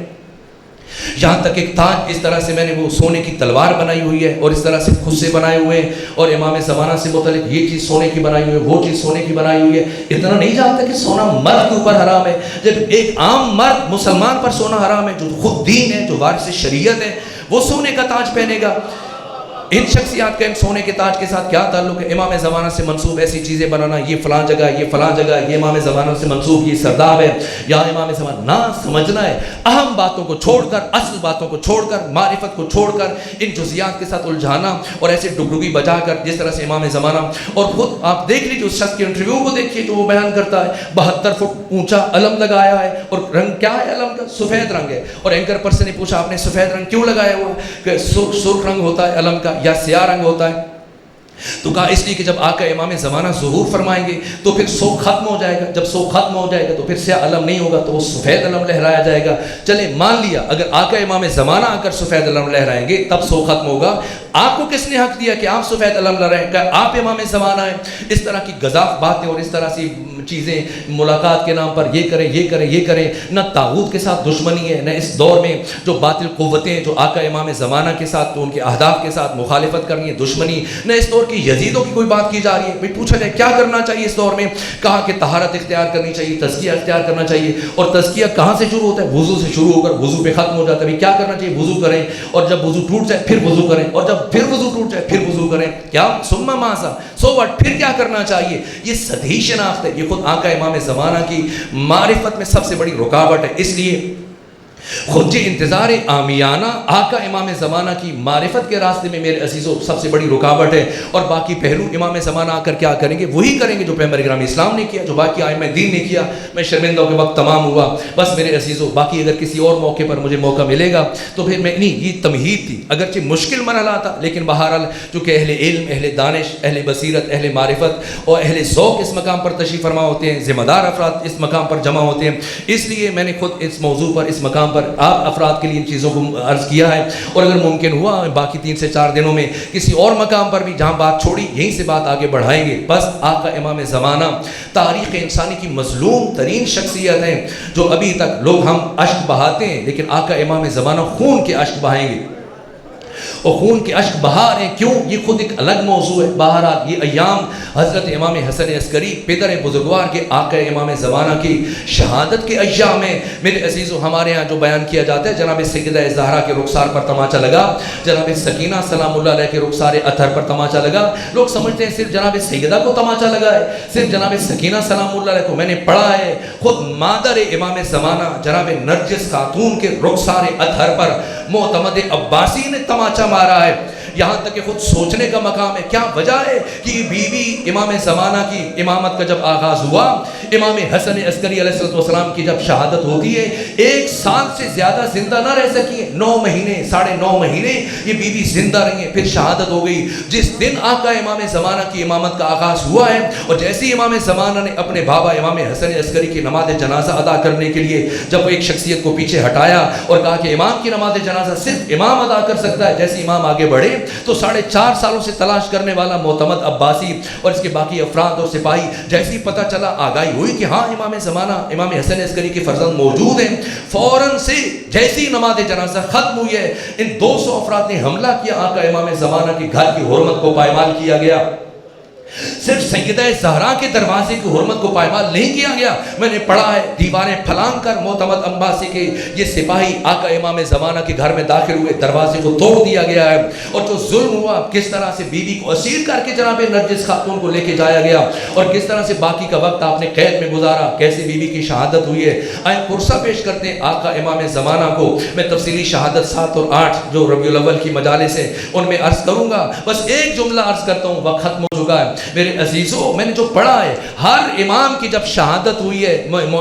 یہاں تک ایک تاج اس طرح سے میں نے وہ سونے کی تلوار بنائی ہوئی ہے اور اس طرح سے خود سے بنائے ہوئے ہیں، اور امام زمانہ سے متعلق یہ چیز سونے کی بنائی ہوئی ہے، وہ چیز سونے کی بنائی ہوئی ہے۔ اتنا نہیں جانتا کہ سونا مرد کے اوپر حرام ہے، جب ایک عام مرد مسلمان پر سونا حرام ہے، جو خود دین ہے، جو وارث شریعت ہے، وہ سونے کا تاج پہنے گا۔ ان شخصیات کا ان سونے کے تاج کے ساتھ کیا تعلق ہے؟ امام زمانہ سے منسوب ایسی چیزیں بنانا، یہ فلاں جگہ، یہ فلاں جگہ، یہ امام زمانہ سے منسوب یہ سرداب ہے یا امام زمانہ، نہ سمجھنا ہے۔ اہم باتوں کو چھوڑ کر، اصل باتوں کو چھوڑ کر، معرفت کو چھوڑ کر ان جزیات کے ساتھ الجھانا اور ایسے ڈگڈگی بجا کر، جس طرح سے امام زمانہ، اور خود آپ دیکھ لیجیے اس شخص کے انٹرویو کو دیکھیے جو وہ بیان کرتا ہے، 72 فٹ اونچا علم لگایا ہے، اور رنگ کیا ہے علم کا؟ سفید رنگ ہے۔ اور اینکر پرسن نے پوچھا آپ نے سفید رنگ کیوں لگایا ہوا؟ کہ سرخ رنگ ہوتا ہے علم کا یا سیاہ رنگ ہوتا ہے؟ تو کہا اس لیے کہ جب آقا امام زمانہ ظہور فرمائیں گے تو پھر سوگ ختم ہو جائے گا، جب سوگ ختم ہو جائے گا تو پھر سیاہ علم نہیں ہوگا، تو وہ سفید علم لہرایا جائے گا۔ چلے مان لیا اگر آقا امام زمانہ آ کر سفید علم لہرائیں گے تب سوگ ختم ہوگا۔ آپ کو کس نے حق دیا کہ آپ سفید علم لہرائیں؟ کہ آپ امام زمانہ ہیں؟ اس طرح کی گزاف باتیں اور اس طرح سے چیزیں ملاقات کے نام پر یہ کریں یہ کریں یہ کریں، نہ طاغوت کے ساتھ دشمنی ہے، نہ اس دور میں جو باطل قوتیں جو آقا امام زمانہ کے ساتھ تو ان کے اہداف کے ساتھ مخالفت کرنی ہے دشمنی، نہ اس دور کی یزیدوں کی کوئی بات کی جا رہی ہے۔ پوچھا جائے کیا کرنا چاہیے اس دور میں؟ کہا کہ طہارت اختیار کرنی چاہیے، تزکیہ اختیار کرنا چاہیے، اور تزکیہ کہاں سے شروع ہوتا ہے؟ وضو سے شروع ہو کر وضو پہ ختم ہو جاتا ہے۔ کیا کرنا چاہیے؟ وضو کریں، اور جب وضو ٹوٹ جائے پھر وضو کریں، اور جب پھر وضو ٹوٹ جائے پھر وضو کریں۔ کیا ثم ماذا؟ So what? پھر کیا کرنا چاہیے؟ یہ صحیح شناخت ہے، یہ خود آقا امام زمانہ کی معرفت میں سب سے بڑی رکاوٹ ہے۔ اس لیے خود یہ انتظار آمیانہ آقا امام زمانہ کی معرفت کے راستے میں میرے عزیزوں سب سے بڑی رکاوٹ ہے، اور باقی پہلو امام زمانہ آ کر کیا کریں گے؟ وہی کریں گے جو پیغمبر اکرام اسلام نے کیا، جو باقی ائمہ دین نے کیا۔ میں شرمندہ ہو کے وقت تمام ہوا، بس میرے عزیزوں باقی اگر کسی اور موقع پر مجھے موقع ملے گا تو پھر میں نہیں، یہ تمہید تھی، اگرچہ مشکل مرحلہ تھا، لیکن بہرحال چونکہ اہل علم، اہل دانش، اہل بصیرت، اہل معرفت اور اہل ذوق اس مقام پر تشریف فرما ہوتے ہیں، ذمہ دار افراد اس مقام پر جمع ہوتے ہیں، اس لیے میں نے خود اس موضوع پر، اس مقام پر آپ افراد کے لیے ان چیزوں کو عرض کیا ہے، اور اگر ممکن ہوا باقی 3 سے 4 دنوں میں کسی اور مقام پر بھی جہاں بات چھوڑی یہیں سے بات آگے بڑھائیں گے۔ بس آقا امام زمانہ تاریخ انسانی کی مظلوم ترین شخصیت ہیں، جو ابھی تک لوگ ہم اشک بہاتے ہیں، لیکن آقا امام زمانہ خون کے اشک بہائیں گے، اور خون کے اشک بہا رہے ہیں، کیوں؟ یہ خود ایک الگ موضوع ہے۔ بہرحال یہ ایام حضرت امام حسن عسکری پدر بزرگوار کے آقا امام زمانہ کی شہادت کے ایام میں میرے عزیزو ہمارے ہاں جو بیان کیا جاتا ہے، جناب سیدہ زہرا کے رخسار پر تماچا لگا، جناب سکینہ سلام اللہ علیہ کے رخسار اطہر پر تماچا لگا۔ لوگ سمجھتے ہیں صرف جناب سیدہ کو تماچا لگا ہے، صرف جناب سکینہ سلام اللہ علیہ کو۔ میں نے پڑھا ہے خود مادر امام زمانہ جناب نرجس خاتون کے رخسار اطہر پر معتمد عباسی نے تماچا مارا ہے۔ یہاں تک کہ خود سوچنے کا مقام ہے، کیا وجہ ہے کہ بی بی امام زمانہ کی امامت کا جب آغاز ہوا، امام حسن عسکری علیہ السلام کی جب شہادت ہوتی ہے، 1 سال سے زیادہ زندہ نہ رہ سکی ہیں، 9 مہینے 9.5 مہینے یہ بی بی زندہ رہی ہیں، پھر شہادت ہو گئی۔ جس دن آقا امام زمانہ کی امامت کا آغاز ہوا ہے، اور جیسے امام زمانہ نے اپنے بابا امام حسن عسکری کی نماز جنازہ ادا کرنے کے لیے جب وہ ایک شخصیت کو پیچھے ہٹایا اور کہا کہ امام کی نماز جنازہ صرف امام ادا کر سکتا ہے، جیسے امام آگے بڑھے تو 4.5 سالوں سے تلاش کرنے والا معتمد عباسی اور اس کے باقی افراد اور سپاہی جیسے ہی پتہ چلا، آگاہی ہوئی کہ ہاں امام زمانہ امام حسن عسکری کے فرزند موجود ہیں، فوراً سے جیسی نماز جنازہ ختم ہوئی ہے، ان 200 افراد نے حملہ کیا، آقا امام زمانہ کی گھر کی حرمت کو پائمال کیا گیا۔ صرف سیدہ زہرا کے دروازے کی حرمت کو پائمال نہیں کیا گیا، میں نے پڑھا ہے دیواریں پھلانگ کر معتمد عباسی کے یہ سپاہی آقا امام زمانہ کے گھر میں داخل ہوئے، دروازے کو توڑ دیا گیا ہے، اور جو ظلم ہوا کس طرح سے بی بی کو اسیر کر کے جناب نرجس خاتون کو لے کے جایا گیا، اور کس طرح سے باقی کا وقت آپ نے قید میں گزارا، کیسے بی بی کی شہادت ہوئی ہے۔ آئیں پرسہ پیش کرتے ہیں آقا امام زمانہ کو۔ میں تفصیلی شہادت 7 اور 8 جو ربیع الاول کی مجالس ہیں ان میں عرض کروں گا، بس ایک جملہ عرض کرتا ہوں، وقت ختم ہو چکا ہے میرے عزیزوں۔ میں نے جو پڑھا ہے، ہر امام کی جب شہادت ہوئی ہے،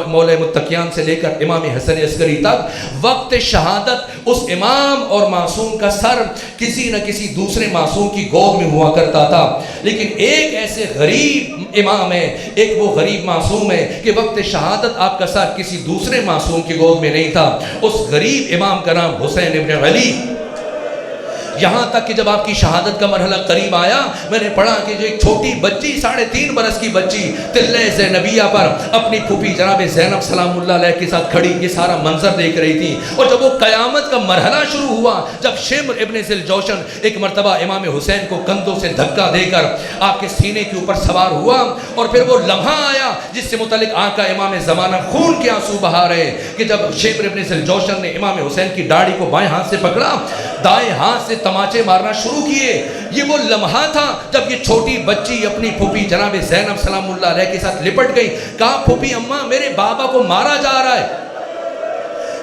مولا متقیان سے لے کر امام حسن عسکری تک، وقت شہادت اس امام اور معصوم کا سر کسی نہ کسی دوسرے معصوم کی گود میں ہوا کرتا تھا، لیکن ایک ایسے غریب امام ہے، ایک وہ غریب معصوم ہے کہ وقت شہادت آپ کا سر کسی دوسرے معصوم کی گود میں نہیں تھا۔ اس غریب امام کا نام حسین ابن علی۔ یہاں تک کہ جب آپ کی شہادت کا مرحلہ قریب آیا، میں نے پڑھا کہ جو ایک چھوٹی بچی 3.5 برس کی بچی تلہ زینبیہ پر اپنی پھوپھی جناب زینب سلام اللہ علیہ کے ساتھ کھڑی یہ سارا منظر دیکھ رہی تھی، اور جب وہ قیامت کا مرحلہ شروع ہوا، جب شمر ابن ذوالجوشن ایک مرتبہ امام حسین کو کندھوں سے دھکا دے کر آپ کے سینے کے اوپر سوار ہوا، اور پھر وہ لمحہ آیا جس سے متعلق آقا امام زمانہ خون کے آنسو بہا رہے کہ جب شمر ابن ذوالجوشن نے امام حسین کی داڑھی کو بائیں ہاتھ سے پکڑا، دائیں ہاتھ سے تماچے مارنا شروع کیے۔ یہ وہ لمحہ تھا جب یہ چھوٹی بچی اپنی پھوپھی جناب زینب سلام اللہ علیہ کے ساتھ لپٹ گئی، کہا پھوپھی اماں میرے بابا کو مارا جا رہا ہے،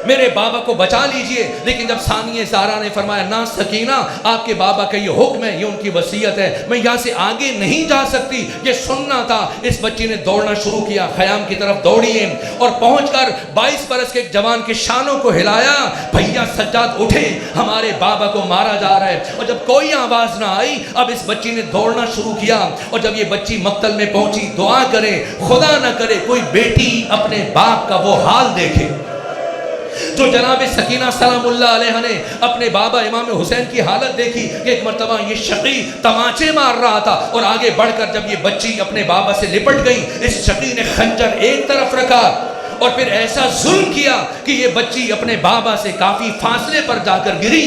میرے بابا کو بچا لیجئے۔ لیکن جب ثانیہ زہرا نے فرمایا نہ سکینہ، آپ کے بابا کا یہ حکم ہے، یہ ان کی وصیت ہے، میں یہاں سے آگے نہیں جا سکتی، یہ سننا تھا۔ اس بچی نے دوڑنا شروع کیا، خیام کی طرف دوڑی ہے، اور پہنچ کر 22 برس کے ایک جوان کے شانوں کو ہلایا، بھیا سجاد اٹھے، ہمارے بابا کو مارا جا رہا ہے۔ اور جب کوئی آواز نہ آئی، اب اس بچی نے دوڑنا شروع کیا، اور جب یہ بچی مقتل میں پہنچی، دعا کرے خدا نہ کرے کوئی بیٹی اپنے باپ کا وہ حال دیکھے جو جناب سکینہ سلام اللہ علیہ نے اپنے بابا امام حسین کی حالت دیکھی کہ ایک مرتبہ یہ شقی تماچے مار رہا تھا، اور آگے بڑھ کر جب یہ بچی اپنے بابا سے لپٹ گئی، اس شقی نے خنجر ایک طرف رکھا اور پھر ایسا ظلم کیا کہ یہ بچی اپنے بابا سے کافی فاصلے پر جا کر گری۔